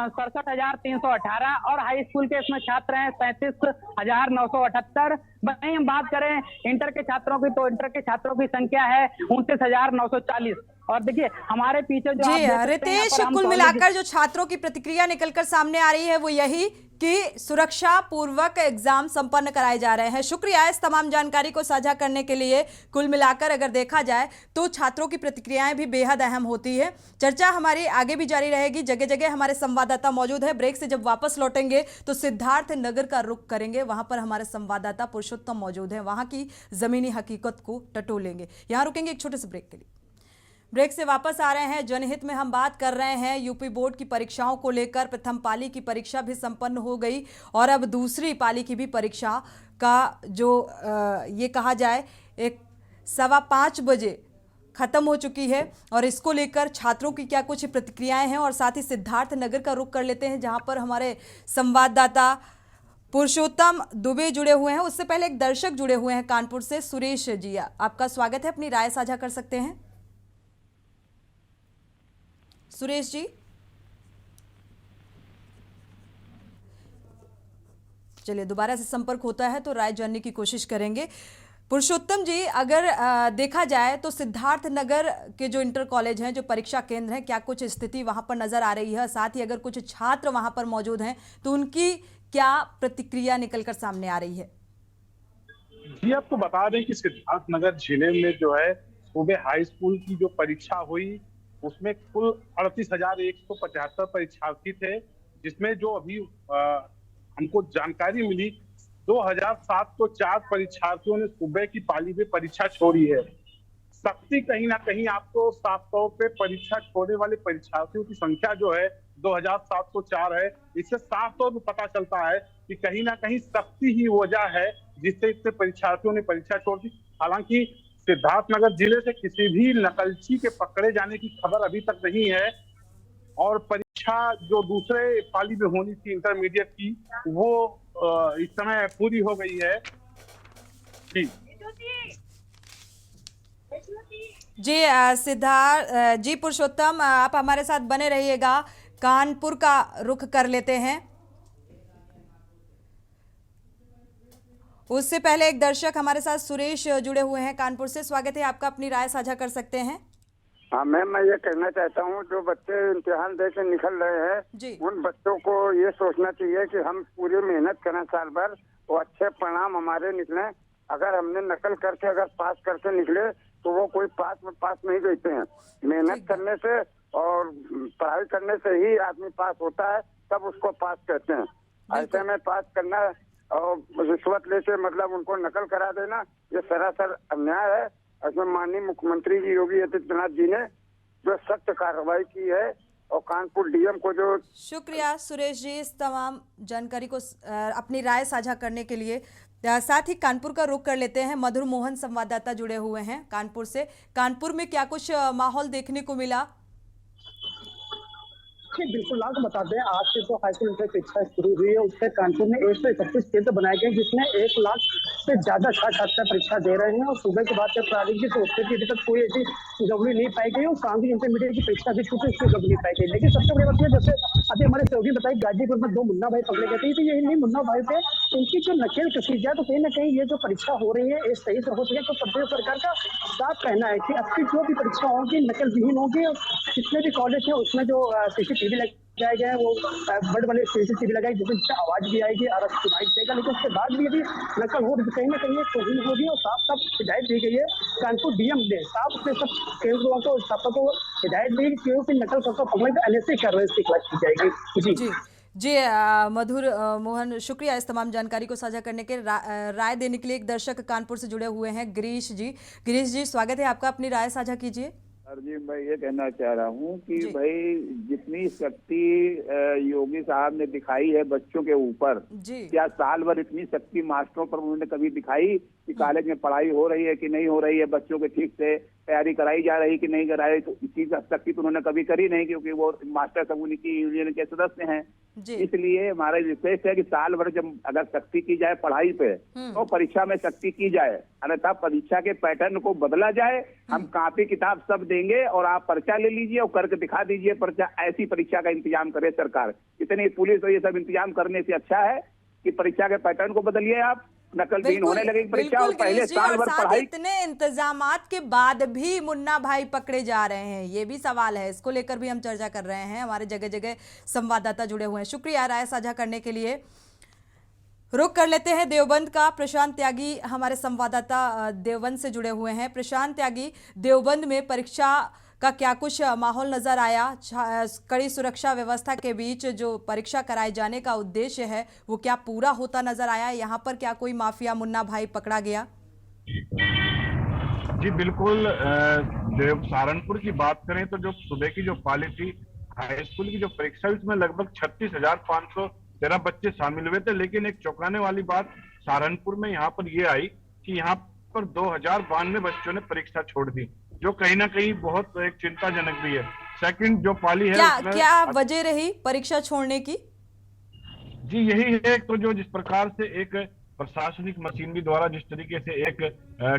67,318 और हाई स्कूल के इसमें छात्र हैं 37,978। वहीं हम बात करें इंटर के छात्रों की, तो इंटर के छात्रों की संख्या है 29,940। और देखिए हमारे पीछे जो जी रितेश, कुल मिलाकर जो छात्रों की प्रतिक्रिया निकलकर सामने आ रही है वो यही कि सुरक्षा पूर्वक एग्जाम संपन्न कराए जा रहे हैं। शुक्रिया इस तमाम जानकारी को साझा करने के लिए। कुल मिलाकर अगर देखा जाए तो छात्रों की प्रतिक्रियाएं भी बेहद अहम होती है। चर्चा हमारी आगे भी जारी रहेगी। जगह जगह हमारे संवाददाता मौजूद है। ब्रेक से जब वापस लौटेंगे तो सिद्धार्थ नगर का रुख करेंगे। वहां पर हमारे संवाददाता पुरुषोत्तम मौजूद है, वहां की जमीनी हकीकत को टटोलेंगे। यहाँ रुकेंगे एक छोटे से ब्रेक के लिए। ब्रेक से वापस आ रहे हैं। जनहित में हम बात कर रहे हैं यूपी बोर्ड की परीक्षाओं को लेकर। प्रथम पाली की परीक्षा भी संपन्न हो गई और अब दूसरी पाली की भी परीक्षा का जो ये कहा जाए 5:15 बजे खत्म हो चुकी है और इसको लेकर छात्रों की क्या कुछ प्रतिक्रियाएं हैं, और साथ ही सिद्धार्थ नगर का रुख कर लेते हैं जहां पर हमारे संवाददाता पुरुषोत्तम दुबे जुड़े हुए हैं। उससे पहले एक दर्शक जुड़े हुए हैं कानपुर से, सुरेश जी, आपका स्वागत है। अपनी राय साझा कर सकते हैं सुरेश जी। चलिए दोबारा से संपर्क होता है तो राय जानने की कोशिश करेंगे। पुरुषोत्तम जी, अगर देखा जाए तो सिद्धार्थ नगर के जो इंटर कॉलेज हैं, जो परीक्षा केंद्र हैं, क्या कुछ स्थिति वहां पर नजर आ रही है? साथ ही अगर कुछ छात्र वहां पर मौजूद हैं तो उनकी क्या प्रतिक्रिया निकलकर सामने आ रही है? जी, आपको बता दें कि सिद्धार्थ नगर जिले में जो है सुबह हाई स्कूल की जो परीक्षा हुई उसमें कुल 38,175 परीक्षार्थी थे, जिसमें जो अभी हमको जानकारी मिली 2,704 परीक्षार्थियों ने सुबह की पाली में परीक्षा छोड़ी है। सख्ती कहीं ना कहीं आपको साफ तौर पे परीक्षा छोड़ने वाले परीक्षार्थियों की संख्या जो है 2,704 है। इससे साफ तौर पर पता चलता है कि कहीं ना कहीं सख्ती ही वजह है जिससे इतने परीक्षार्थियों ने परीक्षा छोड़ दी। हालांकि सिद्धार्थनगर जिले से किसी भी नकलची के पकड़े जाने की खबर अभी तक नहीं है और परीक्षा जो दूसरे पाली में होनी थी इंटरमीडिएट की वो इस समय पूरी हो गई है। जी सिद्धार्थ जी, पुरुषोत्तम आप हमारे साथ बने रहिएगा। कानपुर का रुख कर लेते हैं। उससे पहले एक दर्शक हमारे साथ सुरेश जुड़े हुए हैं कानपुर से। स्वागत है आपका, अपनी राय साझा कर सकते हैं। हाँ मैम, मैं ये कहना चाहता हूँ जो बच्चे इम्तिहान दे के निकल रहे हैं उन बच्चों को ये सोचना चाहिए कि हम पूरी मेहनत करें साल भर तो अच्छे परिणाम हमारे निकले। अगर हमने नकल करके अगर पास करके निकले तो वो कोई पास नहीं देते हैं। मेहनत करने से और पढ़ाई करने से ही आदमी पास होता है, तब उसको पास कहते हैं। ऐसे में पास करना और रिश्वत लेके मतलब उनको नकल करा देना, ये सरासर अन्याय है। इसमें माननीय मुख्यमंत्री जी योगी आदित्यनाथ जी ने जो सख्त कार्रवाई की है और कानपुर डीएम को जो। शुक्रिया सुरेश जी इस तमाम जानकारी को अपनी राय साझा करने के लिए। साथ ही कानपुर का रुख कर लेते हैं। मधुर मोहन संवाददाता जुड़े हुए हैं कानपुर से। कानपुर में क्या कुछ माहौल देखने को मिला? बिल्कुल आपको बता दें, आज से जो हाई स्कूल इंटर परीक्षा शुरू हुई है उससे कानपुर में 131 केंद्र बनाए गए, जिसमें 1 लाख से ज्यादा छात्र परीक्षा दे रहे हैं। और सुबह के बाद प्रारंभिक तो उससे भी अभी तक कोई ऐसी गड़बड़ी नहीं पाई गई और प्रारंभिक इंटरमीडिएट की परीक्षा भी छूटी, उसकी गड़बड़ी नहीं पाई गई। लेकिन सबसे बड़ी बात है, जैसे अभी हमारे सहयोगी बताई, गाजीपुर में 2 मुन्ना भाई पकड़े गए थे। तो यही नहीं, मुन्ना भाई पे उनकी जो नकेल कसी जाए तो कहीं ना कहीं ये जो परीक्षा हो रही है ये सही से हो सके। तो प्रदेश सरकार का साफ कहना है कि अब की जो भी परीक्षा होगी नकल विहीन होगी। जितने भी कॉलेज है उसमें जो CCTV लगाए गए हैं वो बड़े बड़े CCTV लगाए, जिसमें आवाज भी आएगी और सुनाई देगा। लेकिन उसके बाद भी यदि नकल हो तो कहीं ना कहीं तोहिन होगी। और साफ साफ हिदायत दी गई है कानपुर डीएम ने, साफ अपने सब केंद्रों को स्थापकों को हिदायत दी कि नकल करके पकड़ने पर NSA कार्रवाई की जाएगी। जी मधुर मोहन, शुक्रिया इस तमाम जानकारी को साझा करने के। राय देने के लिए एक दर्शक कानपुर से जुड़े हुए हैं, गिरीश जी। गिरीश जी स्वागत है आपका, अपनी राय साझा कीजिए। सर जी, मैं ये कहना चाह रहा हूँ कि भाई जितनी शक्ति योगी साहब ने दिखाई है बच्चों के ऊपर, क्या साल भर इतनी शक्ति मास्टरों पर उन्होंने कभी दिखाई कि कॉलेज में पढ़ाई हो रही है कि नहीं हो रही है, बच्चों के ठीक से तैयारी कराई जा रही कि नहीं कराई? तो इसी हद की तो उन्होंने कभी करी नहीं, क्योंकि वो मास्टर सब उनकी यूनियन के सदस्य हैं। इसलिए हमारा रिक्वेस्ट है कि साल भर जब अगर सख्ती की जाए पढ़ाई पे तो परीक्षा में सख्ती की जाए, अन्यथा परीक्षा के पैटर्न को बदला जाए। हम कॉपी किताब सब देंगे और आप पर्चा ले लीजिए और करके दिखा दीजिए पर्चा। ऐसी परीक्षा का इंतजाम करे सरकार। इतनी पुलिस और ये सब इंतजाम करने से अच्छा है कि परीक्षा के पैटर्न को बदलिए आप। नकल विहीन होने लगेगी परीक्षा और पहले साल भर पढ़ाई। इतने इंतजामात के बाद भी मुन्ना भाई पकड़े जा रहे हैं, ये भी सवाल है। इसको लेकर भी हम चर्चा कर रहे हैं। हमारे जगह जगह संवाददाता जुड़े हुए हैं। शुक्रिया राय साझा करने के लिए। रुक कर लेते हैं देवबंद का। प्रशांत त्यागी हमारे संवाददाता देवबंद से जुड़े हुए हैं। प्रशांत त्यागी, देवबंद में परीक्षा का क्या कुछ माहौल नजर आया? कड़ी सुरक्षा व्यवस्था के बीच जो परीक्षा कराए जाने का उद्देश्य है वो क्या पूरा होता नजर आया? यहाँ पर क्या कोई माफिया मुन्ना भाई पकड़ा गया? जी बिल्कुल। सहारनपुर की बात करें तो जो सुबह की जो पाली थी हाई स्कूल की जो परीक्षा, इसमें लगभग 36,513 बच्चे शामिल हुए थे। लेकिन एक चौंकाने वाली बात सहारनपुर में यहाँ पर ये आई कि यहाँ पर 2092 बच्चों ने परीक्षा छोड़ दी, जो कहीं ना कहीं बहुत एक चिंताजनक भी है। सेकंड जो पाली है क्या वजह रही परीक्षा छोड़ने की? जी यही है, तो जो जिस प्रकार से एक प्रशासनिक मशीनरी द्वारा जिस तरीके से एक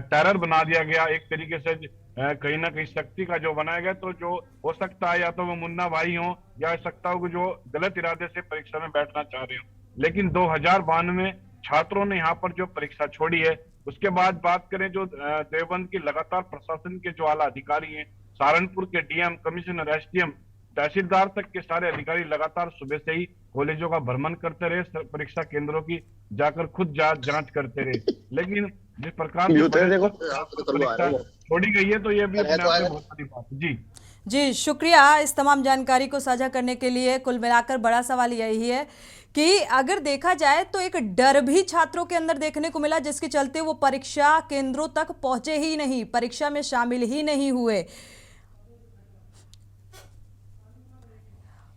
टेरर बना दिया गया, एक तरीके से कहीं ना कहीं शक्ति का जो बनाया गया, तो जो हो सकता है या तो वो मुन्ना भाई हो या हो सकता हो जो गलत इरादे से परीक्षा में बैठना चाह रहे हो। लेकिन 2092 छात्रों ने यहाँ पर जो परीक्षा छोड़ी है। उसके बाद बात करें जो देवबंद की लगातार प्रशासन के जो आला अधिकारी हैं, सहारनपुर के डीएम, कमिश्नर, एसडीएम, तहसीलदार तक के सारे अधिकारी लगातार सुबह से ही कॉलेजों का भ्रमण करते रहे, परीक्षा केंद्रों की जाकर खुद जांच करते रहे। लेकिन जिस प्रकार परीक्षा छोड़ी गई है तो ये भी अपने आप में बहुत बड़ी बात है। जी शुक्रिया इस तमाम जानकारी को साझा करने के लिए। कुल मिलाकर बड़ा सवाल यही है कि अगर देखा जाए तो एक डर भी छात्रों के अंदर देखने को मिला, जिसके चलते वो परीक्षा केंद्रों तक पहुंचे ही नहीं, परीक्षा में शामिल ही नहीं हुए।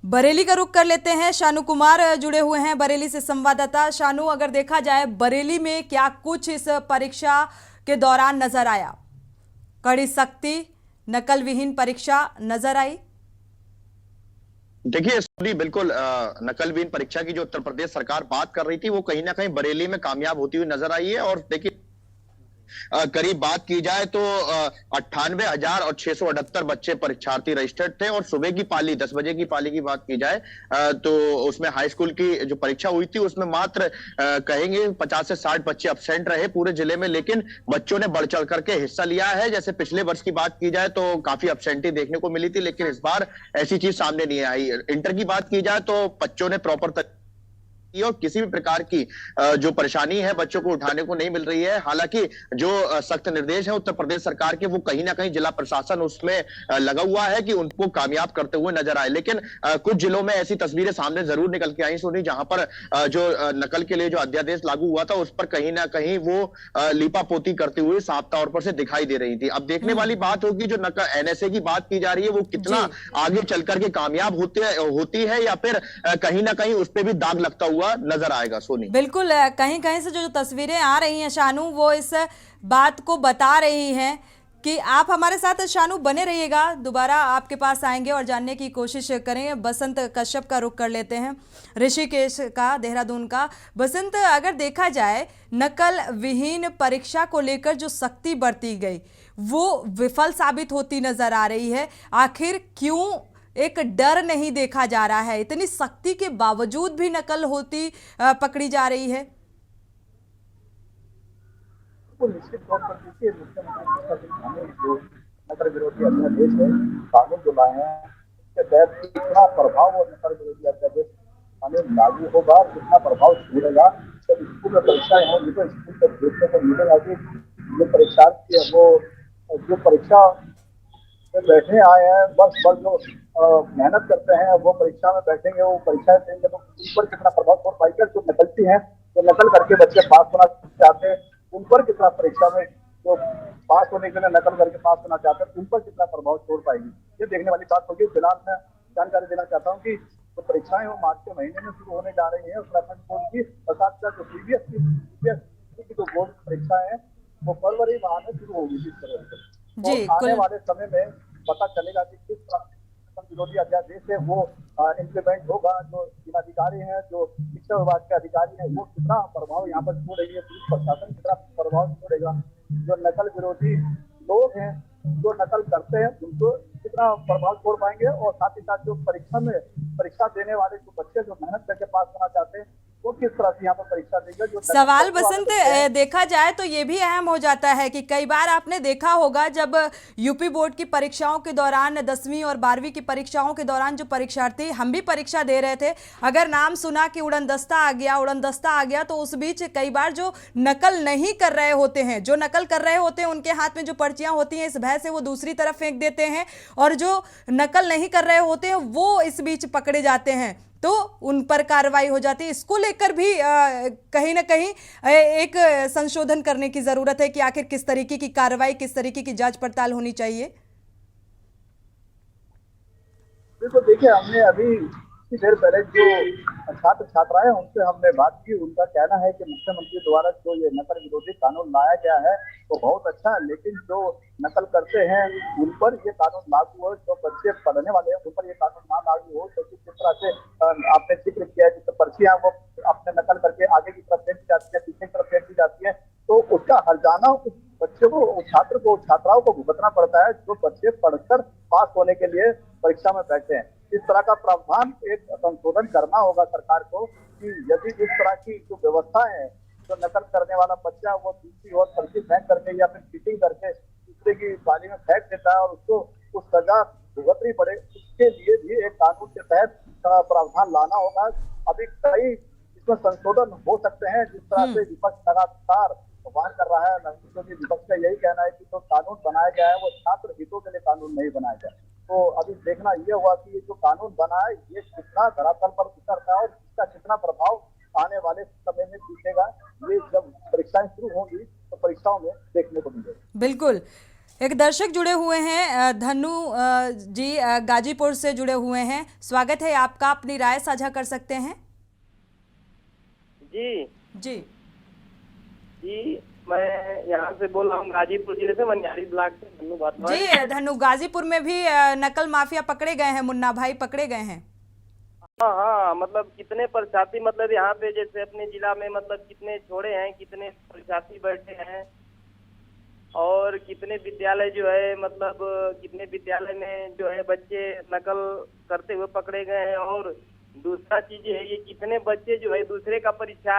बरेली का रुख कर लेते हैं। शानू कुमार जुड़े हुए हैं बरेली से संवाददाता। शानू, अगर देखा जाए बरेली में क्या कुछ इस परीक्षा के दौरान नजर आया? कड़ी सख्ती, नकल विहीन परीक्षा नजर आई? देखिए बिल्कुल नकल विहीन परीक्षा की जो उत्तर प्रदेश सरकार बात कर रही थी वो कहीं ना कहीं बरेली में कामयाब होती हुई नजर आई है। और देखिए करीब बात की जाए तो 98,668 बच्चे परीक्षार्थी रजिस्टर्ड थे और सुबह की पाली 10 बजे की पाली की बात की जाए तो उसमें हाई स्कूल की जो परीक्षा हुई थी उसमें मात्र कहेंगे 50 से 60 बच्चे एब्सेंट रहे पूरे जिले में, लेकिन बच्चों ने बढ़ चढ़ करके हिस्सा लिया है। जैसे पिछले वर्ष की बात की जाए तो काफी एब्सेंटी देखने को मिली थी, लेकिन इस बार ऐसी चीज सामने नहीं आई। इंटर की बात की जाए तो बच्चों ने प्रॉपर और किसी भी प्रकार की जो परेशानी है बच्चों को उठाने को नहीं मिल रही है। हालांकि जो सख्त निर्देश है उत्तर प्रदेश सरकार के वो कहीं ना कहीं जिला प्रशासन उसमें लगा हुआ है कि उनको कामयाब करते हुए नजर आए, लेकिन कुछ जिलों में ऐसी तस्वीरें सामने जरूर निकल के आई सोनी, जहां पर जो नकल के लिए जो अध्यादेश लागू हुआ था उस पर कहीं ना कहीं वो लीपापोती करते हुए साफ तौर पर से दिखाई दे रही थी। अब देखने वाली बात होगी जो नकल एनएसए की बात की जा रही है वो कितना आगे चल करके कामयाब होती है या फिर कहीं ना कहीं उस पर भी दाग लगता हुआ नजर आएगा। सोनी बिल्कुल, कहीं कहीं से जो तस्वीरें आ रही हैं शानू वो इस बात को बता रही हैं कि आप हमारे साथ शानू बने रहिएगा, दोबारा आपके पास आएंगे और जानने की कोशिश करेंगे। बसंत कश्यप का रुख कर लेते हैं, ऋषिकेश का, देहरादून का। बसंत, अगर देखा जाए नकल विहीन परीक्षा को लेकर जो सख्ती बरती गई वो विफल साबित होती नजर आ रही है। आखिर क्यों एक डर नहीं देखा जा रहा है? इतनी सख्ती के बावजूद भी नकल होती पकड़ी जा रही है। निश्चित तौर पर देखिए, मुख्यमंत्री जो नकल विरोधी अध्यादेश है, कानून जो लाए हैं उसके तहत कितना प्रभाव और नकल विरोधी अध्यादेश कानून लागू होगा, कितना प्रभाव छोड़ेगा। जब स्कूल में परीक्षाएं होंगी तो स्कूल तक देखने को मिलेगा कि जो परीक्षार्थी है वो जो परीक्षा में बैठे आए हैं वर्ष भर जो मेहनत करते हैं वो परीक्षा में बैठेंगे, वो परीक्षाएं देंगे तो उन पर कितना प्रभाव छोड़ पाएगा। जो नकलती हैं, जो नकल करके बच्चे पास होना चाहते हैं उन पर कितना परीक्षा में जो पास होने के लिए नकल करके पास होना चाहते हैं उन पर कितना प्रभाव छोड़ पाएगी, ये देखने वाली बात होगी। फिलहाल मैं जानकारी देना चाहता हूँ कि जो परीक्षाएं वो मार्च के महीने में शुरू होने जा रही है उत्तराखंड बोर्ड की, साथ साथ जो सीबीएसई की जो बोर्ड परीक्षाएं हैं वो फरवरी माह में शुरू होगी। इस तरह से आने वाले समय में पता चलेगा कि किस तरह विरोधी अध्यादेश है वो इम्प्लीमेंट होगा। जो जिलाधिकारी हैं, जो शिक्षा विभाग के अधिकारी हैं, वो कितना प्रभाव यहाँ पर छोड़ेंगे, पुलिस प्रशासन कितना प्रभाव छोड़ेगा। जो नकल विरोधी लोग हैं, जो नकल करते हैं, उनको कितना प्रभाव छोड़ पाएंगे और साथ ही साथ जो परीक्षा देने वाले जो बच्चे जो मेहनत करके पास करना चाहते हैं वो किस तरह से यहाँ पर परीक्षा देंगे। जो सवाल बसंत देखा जाए तो ये भी अहम हो जाता है कि कई बार आपने देखा होगा जब यूपी बोर्ड की परीक्षाओं के दौरान 10वीं और 12वीं की परीक्षाओं के दौरान जो परीक्षार्थी, हम भी परीक्षा दे रहे थे, अगर नाम सुना कि उड़नदस्ता आ गया तो उस बीच कई बार जो नकल नहीं कर रहे होते हैं, जो नकल कर रहे होते हैं उनके हाथ में जो पर्चियां होती हैं इस भय से वो दूसरी तरफ फेंक देते हैं और जो नकल नहीं कर रहे होते हैं वो इस बीच पकड़े जाते हैं तो उन पर कार्रवाई हो जाती है। इसको लेकर भी कहीं ना कहीं एक संशोधन करने की जरूरत है कि आखिर किस तरीके की कार्रवाई, किस तरीके की जांच पड़ताल होनी चाहिए। बिल्कुल, देखिए हमने अभी कुछ देर पहले जो छात्र छात्राएं उनसे हमने बात की, उनका कहना है कि मुख्यमंत्री द्वारा जो ये नकल विरोधी कानून लाया गया है वो बहुत अच्छा है, लेकिन जो नकल करते हैं उन पर ये कानून लागू हो, जो बच्चे पढ़ने वाले हैं उन पर ये कानून ना लागू हो। क्योंकि जिस तरह से आपने जिक्र किया है जिस पर्चियां वो अपने नकल करके आगे की तरफ फेंक दी जाती है, पीछे की तरफ फेंक दी जाती है, तो उसका हर्जाना उस बच्चे को, छात्र को, छात्राओं को भुगतना पड़ता है जो बच्चे पढ़कर पास होने के लिए परीक्षा में बैठे हैं। इस तरह का प्रावधान एक संशोधन करना होगा सरकार को कि यदि इस तरह की जो व्यवस्था है, जो नकल करने वाला बच्चा वो दूसरी ओर पर्ची फेंक करके या फिर चीटिंग करके दूसरे की पाली में फेंक देता है और उसको कुछ सजा भुगतनी पड़े, उसके लिए भी एक कानून के तहत प्रावधान लाना होगा। अभी कई इसमें संशोधन हो सकते हैं जिस तरह से विपक्ष लगातार वार कर रहा है, क्योंकि विपक्ष का यही कहना है कि जो कानून बनाया गया है वो छात्र हितों के लिए कानून नहीं बनाया गया। तो अभी देखना ये हुआ कि ये जो कानून बना है ये कितना धरातल पर उतरता है और इसका कितना प्रभाव आने वाले समय में दिखेगा, ये जब परीक्षाएं शुरू होंगी तो परीक्षाओं में देखने को मिलेगा। बिल्कुल, एक दर्शक जुड़े हुए हैं, धनु जी गाजीपुर से जुड़े हुए हैं, स्वागत है आपका, अपनी राय साझा कर सकते हैं। जी जी जी, मैं यहाँ से बोल रहा हूँ गाजीपुर जिले से, मनियारी ब्लॉक से धनु बात। जी धनु, गाजीपुर में भी नकल माफिया पकड़े गए हैं, मुन्ना भाई पकड़े गए हैं। हाँ, मतलब कितने परीक्षार्थी, मतलब यहाँ पे जैसे अपने जिला में मतलब कितने छोड़े हैं, कितने परीक्षार्थी बैठे हैं, और कितने विद्यालय जो है मतलब कितने विद्यालय में जो है बच्चे नकल करते हुए पकड़े गए हैं, और दूसरा चीज है ये कितने बच्चे जो है दूसरे का परीक्षा।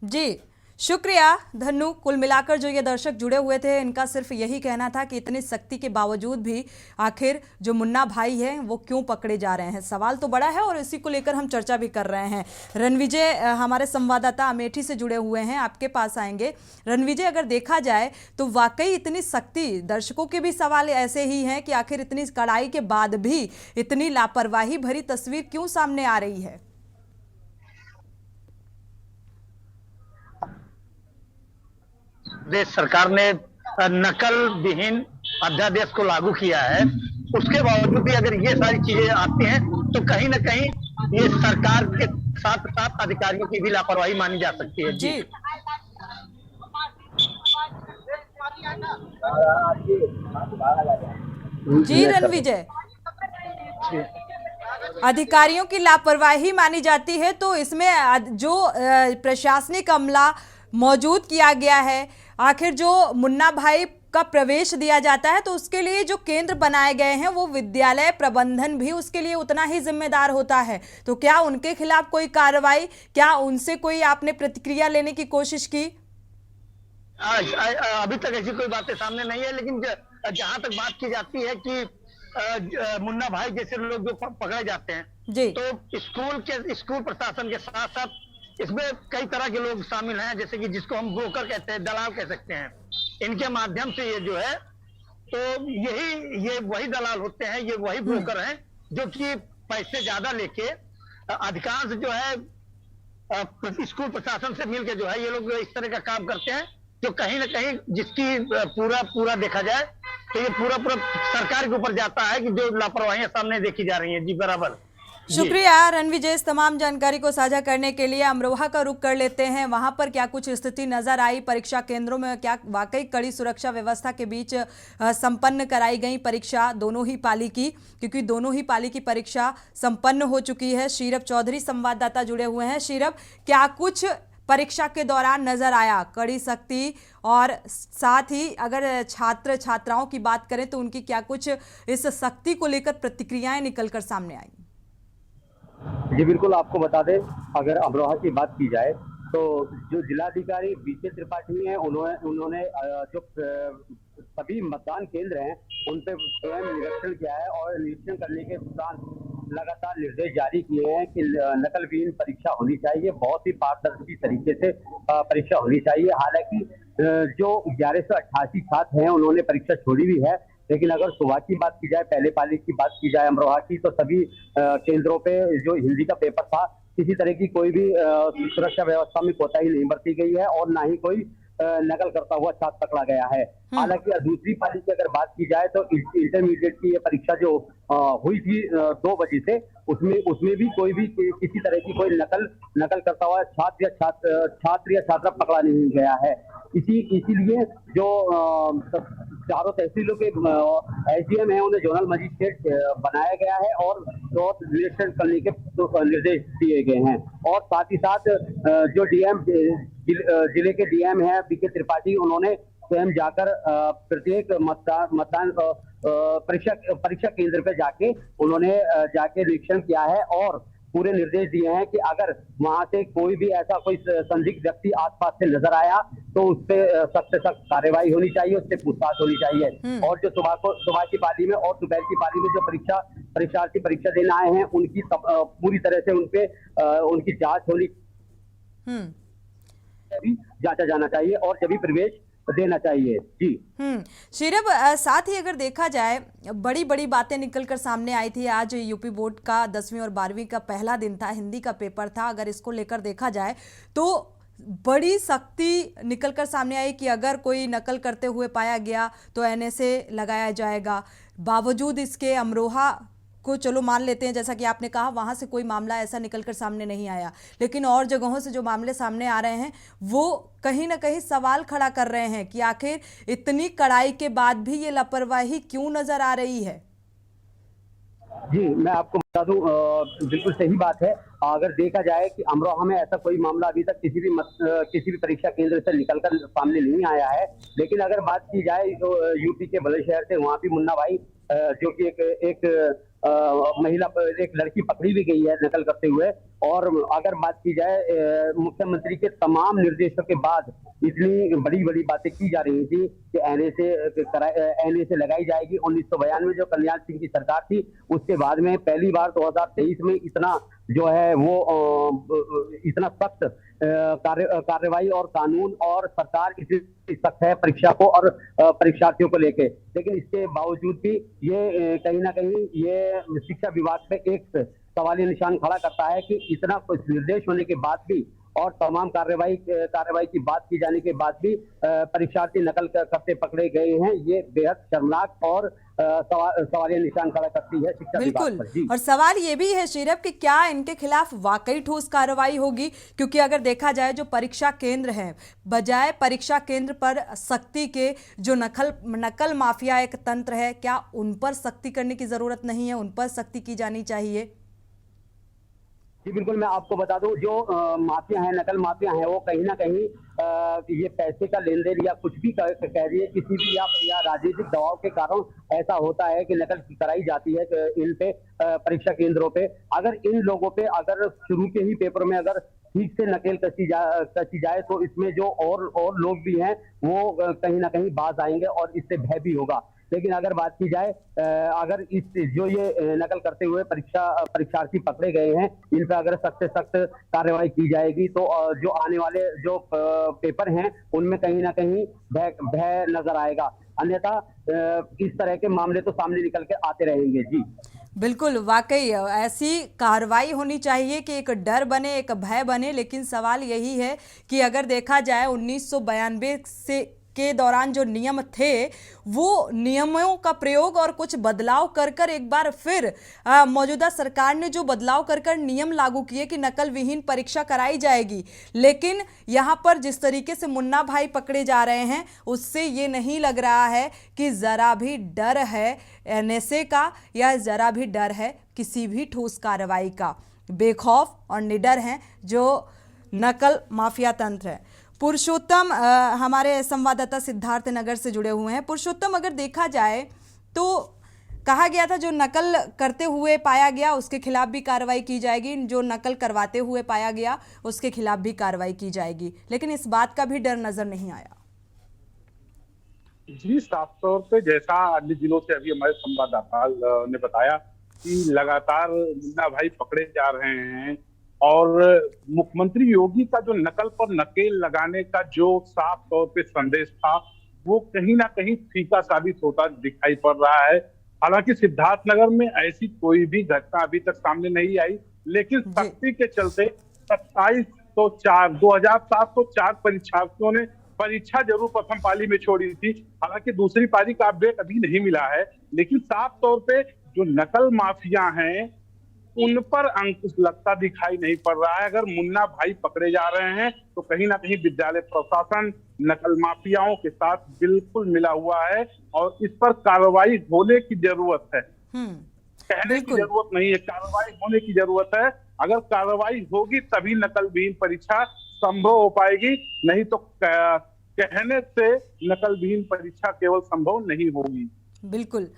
जी शुक्रिया धन्नु। कुल मिलाकर जो ये दर्शक जुड़े हुए थे इनका सिर्फ यही कहना था कि इतनी सख्ती के बावजूद भी आखिर जो मुन्ना भाई हैं वो क्यों पकड़े जा रहे हैं। सवाल तो बड़ा है और इसी को लेकर हम चर्चा भी कर रहे हैं। रणविजय हमारे संवाददाता अमेठी से जुड़े हुए हैं, आपके पास आएंगे। रणविजय, अगर देखा जाए तो वाकई इतनी सख्ती, दर्शकों के भी सवाल ऐसे ही हैं कि आखिर इतनी कड़ाई के बाद भी इतनी लापरवाही भरी तस्वीर क्यों सामने आ रही है? देश सरकार ने नकल विहीन अध्यादेश को लागू किया है, उसके बावजूद भी अगर ये सारी चीजें आती हैं तो कहीं ना कहीं ये सरकार के साथ साथ अधिकारियों की भी लापरवाही मानी जा सकती है। जी जी रणविजय, अधिकारियों की लापरवाही मानी जाती है तो इसमें जो प्रशासनिक अमला मौजूद किया गया है, आखिर जो मुन्ना भाई का प्रवेश दिया जाता है तो उसके लिए जो केंद्र बनाए गए हैं वो विद्यालय प्रबंधन भी उसके लिए उतना ही जिम्मेदार होता है। तो क्या उनके खिलाफ कोई कार्रवाई, क्या उनसे कोई आपने प्रतिक्रिया लेने की कोशिश की? अभी तक ऐसी कोई बातें सामने नहीं है, लेकिन जहां तक बात की जाती है कि मुन्ना भाई जैसे लोग जो पकड़े जाते हैं जी, तो स्कूल प्रशासन के साथ साथ इसमें कई तरह के लोग शामिल हैं, जैसे कि जिसको हम ब्रोकर कहते हैं, दलाल कह सकते हैं। इनके माध्यम से ये जो है तो ये वही दलाल होते हैं, ये वही ब्रोकर हैं जो कि पैसे ज्यादा लेके अधिकांश जो है स्कूल प्रशासन से मिलके जो है ये लोग इस तरह का काम करते हैं, जो कहीं ना कहीं जिसकी पूरा देखा जाए तो ये पूरा सरकार के ऊपर जाता है कि जो लापरवाहियां सामने देखी जा रही हैं। जी बराबर। शुक्रिया रणविजय इस तमाम जानकारी को साझा करने के लिए। अमरोहा का रुख कर लेते हैं, वहां पर क्या कुछ स्थिति नजर आई? परीक्षा केंद्रों में क्या वाकई कड़ी सुरक्षा व्यवस्था के बीच संपन्न कराई गई परीक्षा दोनों ही पाली की, क्योंकि दोनों ही पाली की परीक्षा संपन्न हो चुकी है। शीरभ चौधरी संवाददाता जुड़े हुए हैं। शीरभ, क्या कुछ परीक्षा के दौरान नजर आया? कड़ी सख्ती और साथ ही अगर छात्र छात्राओं की बात करें तो उनकी क्या कुछ इस सख्ती को लेकर प्रतिक्रियाएं निकलकर सामने आई? जी बिल्कुल, आपको बता दें, अगर अमरोहा की बात की जाए तो जो जिलाधिकारी बीके त्रिपाठी हैं उन्होंने जो सभी मतदान केंद्र हैं उन पर स्वयं निरीक्षण किया है और निरीक्षण करने के दौरान लगातार निर्देश जारी किए हैं कि नकलविहीन परीक्षा होनी चाहिए, बहुत ही पारदर्शी तरीके से परीक्षा होनी चाहिए। हालांकि जो 1188 छात्र हैं उन्होंने परीक्षा छोड़ी भी है, लेकिन अगर सुबह की बात की जाए, पहले पाली की बात की जाए अमरोहा की, तो सभी केंद्रों पे जो हिंदी का पेपर था किसी तरह की कोई भी सुरक्षा व्यवस्था में कोताही नहीं बरती गई है और ना ही कोई नकल करता हुआ छात्र पकड़ा गया है। हालांकि दूसरी पाली की अगर बात की जाए तो इंटरमीडिएट की ये परीक्षा जो हुई थी 2 बजे से, उसमें भी कोई भी किसी तरह की कोई नकल करता हुआ छात्र या छात्रा पकड़ा नहीं गया है। इसीलिए जो चारों तहसीलों के एसडीएम है उन्हें जोनल मजिस्ट्रेट बनाया गया है और निरीक्षण करने के निर्देश दिए गए हैं। और साथ ही साथ जो डीएम जिले के डीएम है बीके त्रिपाठी, उन्होंने स्वयं जाकर प्रत्येक मतदान परीक्षा केंद्र पे जाके निरीक्षण किया है और पूरे निर्देश दिए हैं कि अगर वहां से कोई भी ऐसा कोई संदिग्ध व्यक्ति आसपास से नजर आया तो उस पर सख्त से सख्त कार्रवाई होनी चाहिए, उससे पूछताछ होनी चाहिए। और जो सुबह की पाली में और दोपहर की पाली में जो परीक्षार्थी परीक्षा देने आए हैं उनकी पूरी तरह से उनपे उनकी जांच होनी, जांचा जाना चाहिए और जब भी प्रवेश देना चाहिए। जी शीरभ, साथ ही अगर देखा जाए बड़ी बड़ी बातें निकलकर सामने आई थी। आज यूपी बोर्ड का 10वीं और 12वीं का पहला दिन था, हिंदी का पेपर था। अगर इसको लेकर देखा जाए तो बड़ी सख्ती निकलकर सामने आई कि अगर कोई नकल करते हुए पाया गया तो एनएसए लगाया जाएगा। बावजूद इसके अमरोहा को चलो मान लेते हैं, जैसा कि आपने कहा वहां से कोई मामला ऐसा निकलकर सामने नहीं आया, लेकिन और जगहों से जो मामले सामने आ रहे हैं वो कहीं ना कहीं सवाल खड़ा कर रहे हैं कि आखिर इतनी कड़ाई के बाद भी ये लापरवाही क्यों नजर आ रही है। जी मैं आपको बता दूं, बिल्कुल सही बात है। अगर देखा जाए कि अमरोहा में ऐसा कोई मामला अभी तक किसी भी परीक्षा केंद्र से निकलकर सामने नहीं आया है, लेकिन अगर बात की जाए तो यूपी के बुलंदशहर से वहाँ भी मुन्ना भाई जो कि एक महिला, एक लड़की पकड़ी भी गई है नकल करते हुए। और अगर बात की जाए मुख्यमंत्री के तमाम निर्देशों के बाद इतनी बड़ी बड़ी बातें की जा रही थी कि एनए से लगाई जाएगी। 1992 जो कल्याण सिंह की सरकार थी उसके बाद में पहली बार 2023 में इतना जो है वो इतना सख्त कार्रवाई और कानून और सरकार इतनी सख्त है परीक्षा को और परीक्षार्थियों को लेके। लेकिन इसके बावजूद भी ये कहीं ना कहीं ये शिक्षा विभाग पे एक सवालिया निशान खड़ा करता है कि इतना कुछ निर्देश होने के बाद भी और तमाम कार्रवाई की बात की जाने के बाद भी परीक्षार्थी नकल करते पकड़े गए हैं। ये बेहद शर्मनाक और सवालिया निशान खड़ा करती है शिक्षा विभाग पर। जी। और सवाल ये भी है शीरव कि क्या इनके खिलाफ वाकई ठोस कार्रवाई होगी, क्योंकि अगर देखा जाए जो परीक्षा केंद्र हैं, बजाय परीक्षा केंद्र पर सख्ती के जो नकल माफिया एक तंत्र है, क्या उन पर सख्ती करने की जरूरत नहीं है? उन पर सख्ती की जानी चाहिए। जी बिल्कुल, मैं आपको बता दूं, जो माफिया है, नकल माफिया है, वो कहीं ना कहीं ये पैसे का लेन देन या कुछ भी कह रही है, किसी भी या राजनीतिक दबाव के कारण ऐसा होता है कि नकल कराई जाती है इन पे परीक्षा केंद्रों पे। अगर इन लोगों पे अगर शुरू के ही पेपर में अगर ठीक से नकेल कसी जाए तो इसमें जो और लोग भी हैं वो कहीं ना कहीं बाज आएंगे और इससे भय भी होगा। लेकिन अगर बात की जाए, अगर जो ये नकल करते हुए परीक्षार्थी पकड़े गए हैं, इन पर अगर सख्त से सख्त कार्रवाई की जाएगी तो जो आने वाले जो पेपर हैं उनमें कहीं ना कहीं भय नजर आएगा। अन्यथा इस तरह के मामले तो सामने निकल के आते रहेंगे। जी बिल्कुल, वाकई ऐसी कार्रवाई होनी चाहिए कि एक डर बने, एक भय बने। लेकिन सवाल यही है कि अगर देखा जाए 1992 के दौरान जो नियम थे, वो नियमों का प्रयोग और कुछ बदलाव कर एक बार फिर मौजूदा सरकार ने जो बदलाव कर नियम लागू किए कि नकल विहीन परीक्षा कराई जाएगी। लेकिन यहाँ पर जिस तरीके से मुन्ना भाई पकड़े जा रहे हैं, उससे ये नहीं लग रहा है कि जरा भी डर है एनएसए का या जरा भी डर है किसी भी ठोस कार्रवाई का। बेखौफ और निडर हैं जो नकल माफिया तंत्र है। पुरुषोत्तम हमारे संवाददाता सिद्धार्थ नगर से जुड़े हुए हैं। पुरुषोत्तम, अगर देखा जाए तो कहा गया था जो नकल करते हुए पाया गया उसके खिलाफ भी कार्रवाई की जाएगी, जो नकल करवाते हुए पाया गया उसके खिलाफ भी कार्रवाई की जाएगी, लेकिन इस बात का भी डर नजर नहीं आया। जी, साफ तौर पे जैसा अन्य जिलों से अभी हमारे संवाददाता ने बताया कि लगातार मुन्ना भाई पकड़े जा रहे हैं और मुख्यमंत्री योगी का जो नकल पर नकेल लगाने का जो साफ तौर पे संदेश था वो कहीं ना कहीं फीका साबित होता दिखाई पड़ रहा है। हालांकि सिद्धार्थनगर में ऐसी कोई भी घटना अभी तक सामने नहीं आई, लेकिन सख्ती के चलते 2704 परीक्षार्थियों ने परीक्षा जरूर प्रथम पाली में छोड़ी थी। हालांकि दूसरी पाली का अपडेट अभी नहीं मिला है, लेकिन साफ तौर पे जो नकल माफिया हैं उन पर अंकुश लगता दिखाई नहीं पड़ रहा है। अगर मुन्ना भाई पकड़े जा रहे हैं तो कहीं ना कहीं विद्यालय प्रशासन नकल माफियाओं के साथ बिल्कुल मिला हुआ है और इस पर कार्रवाई होने की जरूरत है। कहने की जरूरत नहीं है, कार्रवाई होने की जरूरत है। अगर कार्रवाई होगी तभी नकल विहीन परीक्षा संभव हो पाएगी, नहीं तो कहने से नकल विहीन परीक्षा केवल संभव नहीं होगी। बिल्कुल,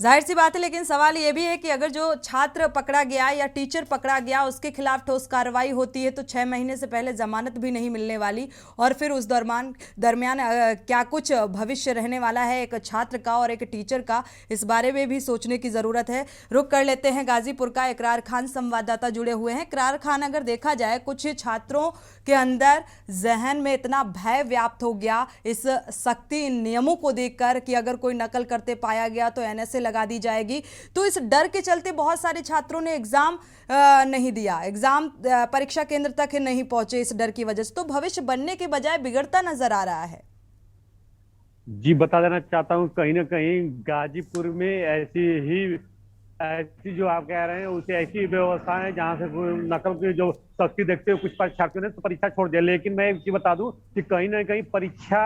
जाहिर सी बात है। लेकिन सवाल ये भी है कि अगर जो छात्र पकड़ा गया या टीचर पकड़ा गया उसके खिलाफ ठोस कार्रवाई होती है तो 6 महीने से पहले जमानत भी नहीं मिलने वाली, और फिर उस दरमियान क्या कुछ भविष्य रहने वाला है एक छात्र का और एक टीचर का, इस बारे में भी सोचने की ज़रूरत है। रुक कर लेते हैं गाजीपुर का इकरार खान संवाददाता जुड़े हुए हैं। इकरार खान, अगर देखा जाए कुछ छात्रों के अंदर जहन में इतना भय व्याप्त हो गया इस सख्ती नियमों को देखकर कि अगर कोई नकल करते पाया गया तो एनएसए लगा दी जाएगी, तो इस डर के चलते बहुत सारे छात्रों ने एग्जाम नहीं दिया, एग्जाम परीक्षा केंद्र तक नहीं पहुंचे इस डर की वजह से। तो भविष्य बनने के बजाय बिगड़ता नजर आ रहा है। जी, बता देना चाहता हूं, कहीं ना कहीं गाजीपुर में ऐसी जो आप कह रहे हैं उसे ऐसी व्यवस्था है जहां से नकल की जो सख्ती देखते हुए कुछ परीक्षार्थियों ने तो परीक्षा छोड़ दिया। लेकिन मैं एक चीज बता दूं कि कहीं ना कहीं परीक्षा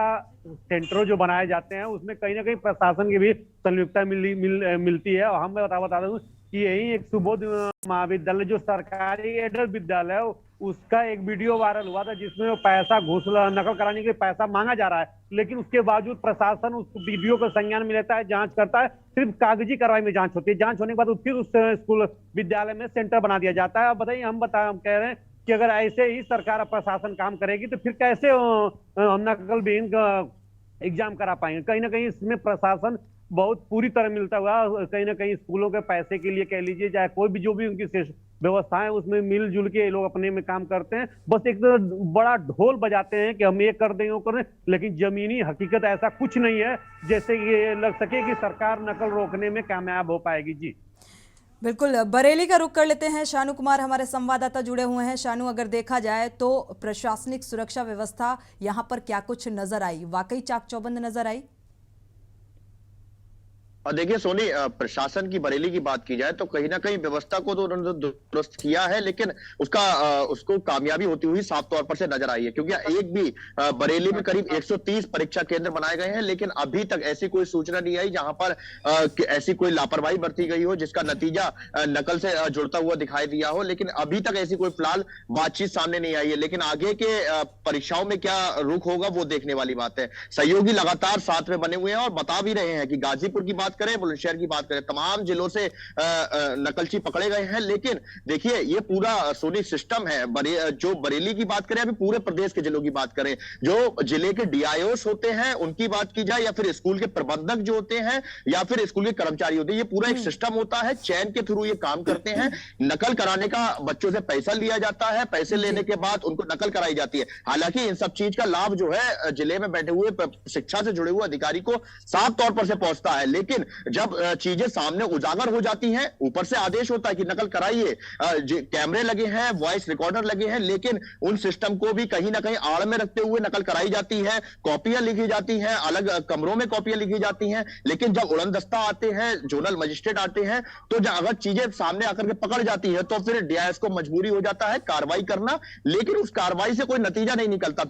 सेंटर जो बनाए जाते हैं उसमें कहीं ना कहीं प्रशासन की भी संलिप्तता मिलती है। और हम बता दूं कि यही एक सुबोध महाविद्यालय जो सरकारी एडेड विद्यालय है, उसका एक वीडियो वायरल हुआ था जिसमें वो पैसा घूस नकल कराने के लिए पैसा मांगा जा रहा है, लेकिन उसके बावजूद प्रशासन उस वीडियो को संज्ञान में लेता है, जांच करता है। सिर्फ कागजी कार्रवाई में जांच होती है, जांच होने के बाद फिर उस स्कूल विद्यालय में सेंटर बना दिया जाता है। अब बताइए, हम कह रहे हैं कि अगर ऐसे ही सरकार प्रशासन काम करेगी तो फिर कैसे नकल विहीन एग्जाम करा पाएंगे। कहीं ना कहीं इसमें प्रशासन बहुत पूरी तरह मिलता हुआ, कहीं ना कहीं स्कूलों के पैसे के लिए कह लीजिए, चाहे कोई भी जो भी उनकी व्यवस्था है उसमें मिलजुल के लोग अपने में काम करते हैं। बस एक बड़ा ढोल बजाते हैं कि हम ये कर दें वो कर दें, लेकिन जमीनी हकीकत ऐसा कुछ नहीं है जैसे ये लग सके कि सरकार नकल रोकने में कामयाब हो पाएगी। जी बिल्कुल, बरेली का रुख कर लेते हैं। शानू कुमार हमारे संवाददाता जुड़े हुए हैं। शानू, अगर देखा जाए तो प्रशासनिक सुरक्षा व्यवस्था यहाँ पर क्या कुछ नजर आई, वाकई चाक चौबंद नजर आई? और देखिए सोनी, प्रशासन की बरेली की बात की जाए तो कहीं ना कहीं व्यवस्था को तो उन्होंने दुरुस्त किया है, लेकिन उसको कामयाबी होती हुई साफ तौर पर से नजर आई है। क्योंकि एक भी बरेली में करीब 130 परीक्षा केंद्र बनाए गए हैं, लेकिन अभी तक ऐसी कोई सूचना नहीं आई जहां पर ऐसी कोई लापरवाही बरती गई हो जिसका नतीजा नकल से जुड़ता हुआ दिखाई दिया हो। लेकिन अभी तक ऐसी कोई फिलहाल बातचीत सामने नहीं आई है। लेकिन आगे के परीक्षाओं में क्या रुख होगा वो देखने वाली बात है। सहयोगी लगातार साथ में बने हुए हैं और बता भी रहे हैं कि गाजीपुर की करें, बुलंदशहर की बात करें, तमाम जिलों से नकलची पकड़े गए हैं। लेकिन देखिए, ये पूरा सोनी सिस्टम है। जो बरेली की बात करें, अभी पूरे प्रदेश के जिलों की बात करें, जो जिले के डीआईओस होते हैं उनकी बात की जाए, या फिर स्कूल के प्रबंधक जो होते हैं, या फिर स्कूल के कर्मचारी होते हैं, ये पूरा एक सिस्टम होता है। चैन के थ्रू ये काम करते हैं। नकल कराने का बच्चों से पैसा लिया जाता है, पैसे लेने के बाद उनको नकल कराई जाती है। हालांकि इन सब चीज का लाभ जो है जिले में बैठे हुए शिक्षा से जुड़े हुए अधिकारी को साफ तौर पर से पहुंचता है। लेकिन जब चीजें सामने उजागर हो जाती हैं, ऊपर से आदेश होता है कि नकल कराइए, कैमरे लगे हैं, वॉइस रिकॉर्डर लगे हैं, लेकिन उन सिस्टम को भी कहीं ना कहीं आड़ में रखते हुए नकल कराई जाती है। कॉपियां लिखी जाती हैं, अलग कमरों में कॉपियां लिखी जाती हैं। लेकिन जब उड़नदस्ता आते हैं, जोनल मजिस्ट्रेट आते हैं, तो अगर चीजें सामने आकर के पकड़ जाती है तो फिर डीआईएस को मजबूरी हो जाता है कार्रवाई करना। लेकिन उस कार्रवाई से कोई नतीजा नहीं निकलता।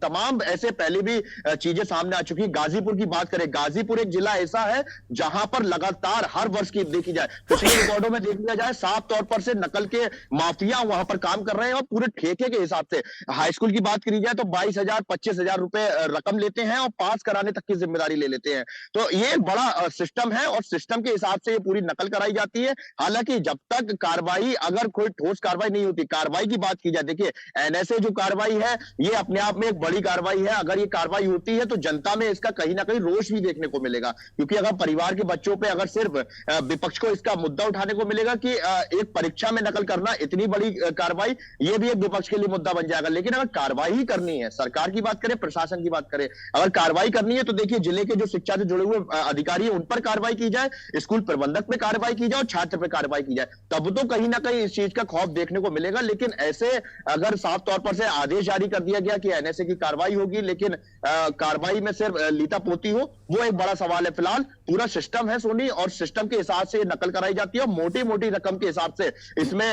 तमाम ऐसे पहले भी चीजें सामने आ चुकी। गाजीपुर की बात करें, गाजीपुर एक जिला ऐसा है जहां पर लगातार हर वर्ष की देखी जाए, पिछले रिकॉर्डों में देख लिया जाए, साफ तौर पर से नकल के माफिया वहां पर काम कर रहे हैं और पूरे ठेके के हिसाब से। हाई स्कूल की बात करी जाए तो 22,000 25,000 रुपए रकम लेते हैं और पास कराने तक की जिम्मेदारी ले लेते हैं। तो ये एक बड़ा सिस्टम है और सिस्टम के हिसाब से ये पूरी नकल कराई जाती है। हालांकि जब तक कार्रवाई, अगर कोई ठोस कार्रवाई नहीं होती, कार्रवाई की बात की जाए, देखिए एनएसए जो कार्रवाई है ये अपने आप में एक बड़ी कार्रवाई है। अगर ये कार्रवाई होती है तो जनता में इसका कहीं ना कहीं रोष भी देखने को मिलेगा। क्योंकि अगर परिवार के बच्चों पे अगर सिर्फ विपक्ष को इसका मुद्दा उठाने को मिलेगा कि एक परीक्षा में नकल करना इतनी बड़ी कार्रवाई, ये भी एक विपक्ष के लिए मुद्दा बन जाएगा। लेकिन अगर कार्रवाई ही करनी है, सरकार की बात करें, प्रशासन की बात करें, अगर कार्रवाई करनी है तो देखिए जिले के जो शिक्षा से जुड़े हुए अधिकारी हैं उन पर कार्रवाई की जाए, स्कूल प्रबंधक पे कार्रवाई की जाए और छात्र पे कार्रवाई की जाए, तब तो कहीं ना कहीं इस चीज का खौफ देखने को मिलेगा। लेकिन ऐसे अगर साफ तौर पर से आदेश जारी कर दिया गया कि एनएसए की कार्रवाई होगी, लेकिन कार्रवाई में सिर्फ लीता पोती हो, वो एक बड़ा सवाल है। फिलहाल पूरा सिस्टम है सोनी, और सिस्टम के हिसाब से नकल कराई जाती है और मोटी मोटी रकम के हिसाब से इसमें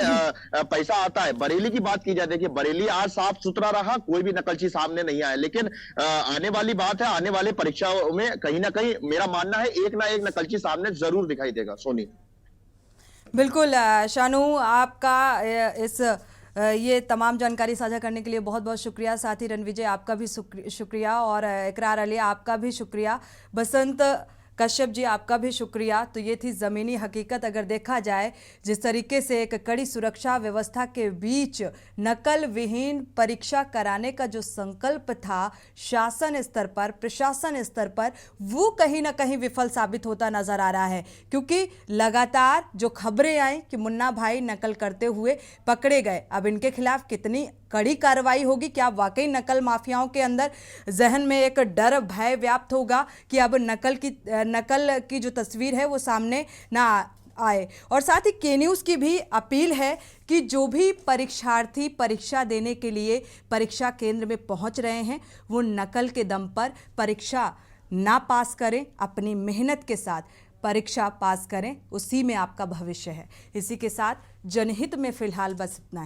पैसा आता है। बरेली की बात की जाए, देखिए बरेली आज साफ सुथरा रहा, कोई भी नकलची सामने नहीं आया। लेकिन आने वाली बात है, आने वाले परीक्षाओं में कहीं ना कहीं मेरा मानना है एक ना एक नकलची सामने जरूर दिखाई देगा। सोनी बिल्कुल शानू, आपका इस ये तमाम जानकारी साझा करने के लिए बहुत बहुत शुक्रिया। साथ ही रणविजय आपका भी शुक्रिया, और इकरार अली आपका भी शुक्रिया, बसंत कश्यप जी आपका भी शुक्रिया। तो ये थी ज़मीनी हकीकत। अगर देखा जाए जिस तरीके से एक कड़ी सुरक्षा व्यवस्था के बीच नकल विहीन परीक्षा कराने का जो संकल्प था शासन स्तर पर, प्रशासन स्तर पर, वो कहीं ना कहीं विफल साबित होता नजर आ रहा है। क्योंकि लगातार जो खबरें आई कि मुन्ना भाई नकल करते हुए पकड़े गए, अब इनके खिलाफ कितनी कड़ी कार्रवाई होगी, क्या वाकई नकल माफियाओं के अंदर जहन में एक डर भय व्याप्त होगा कि अब नकल की जो तस्वीर है वो सामने ना आए। और साथ ही के न्यूज़ की भी अपील है कि जो भी परीक्षार्थी परीक्षा देने के लिए परीक्षा केंद्र में पहुंच रहे हैं वो नकल के दम पर परीक्षा ना पास करें, अपनी मेहनत के साथ परीक्षा पास करें, उसी में आपका भविष्य है। इसी के साथ जनहित में फिलहाल बस इतना है।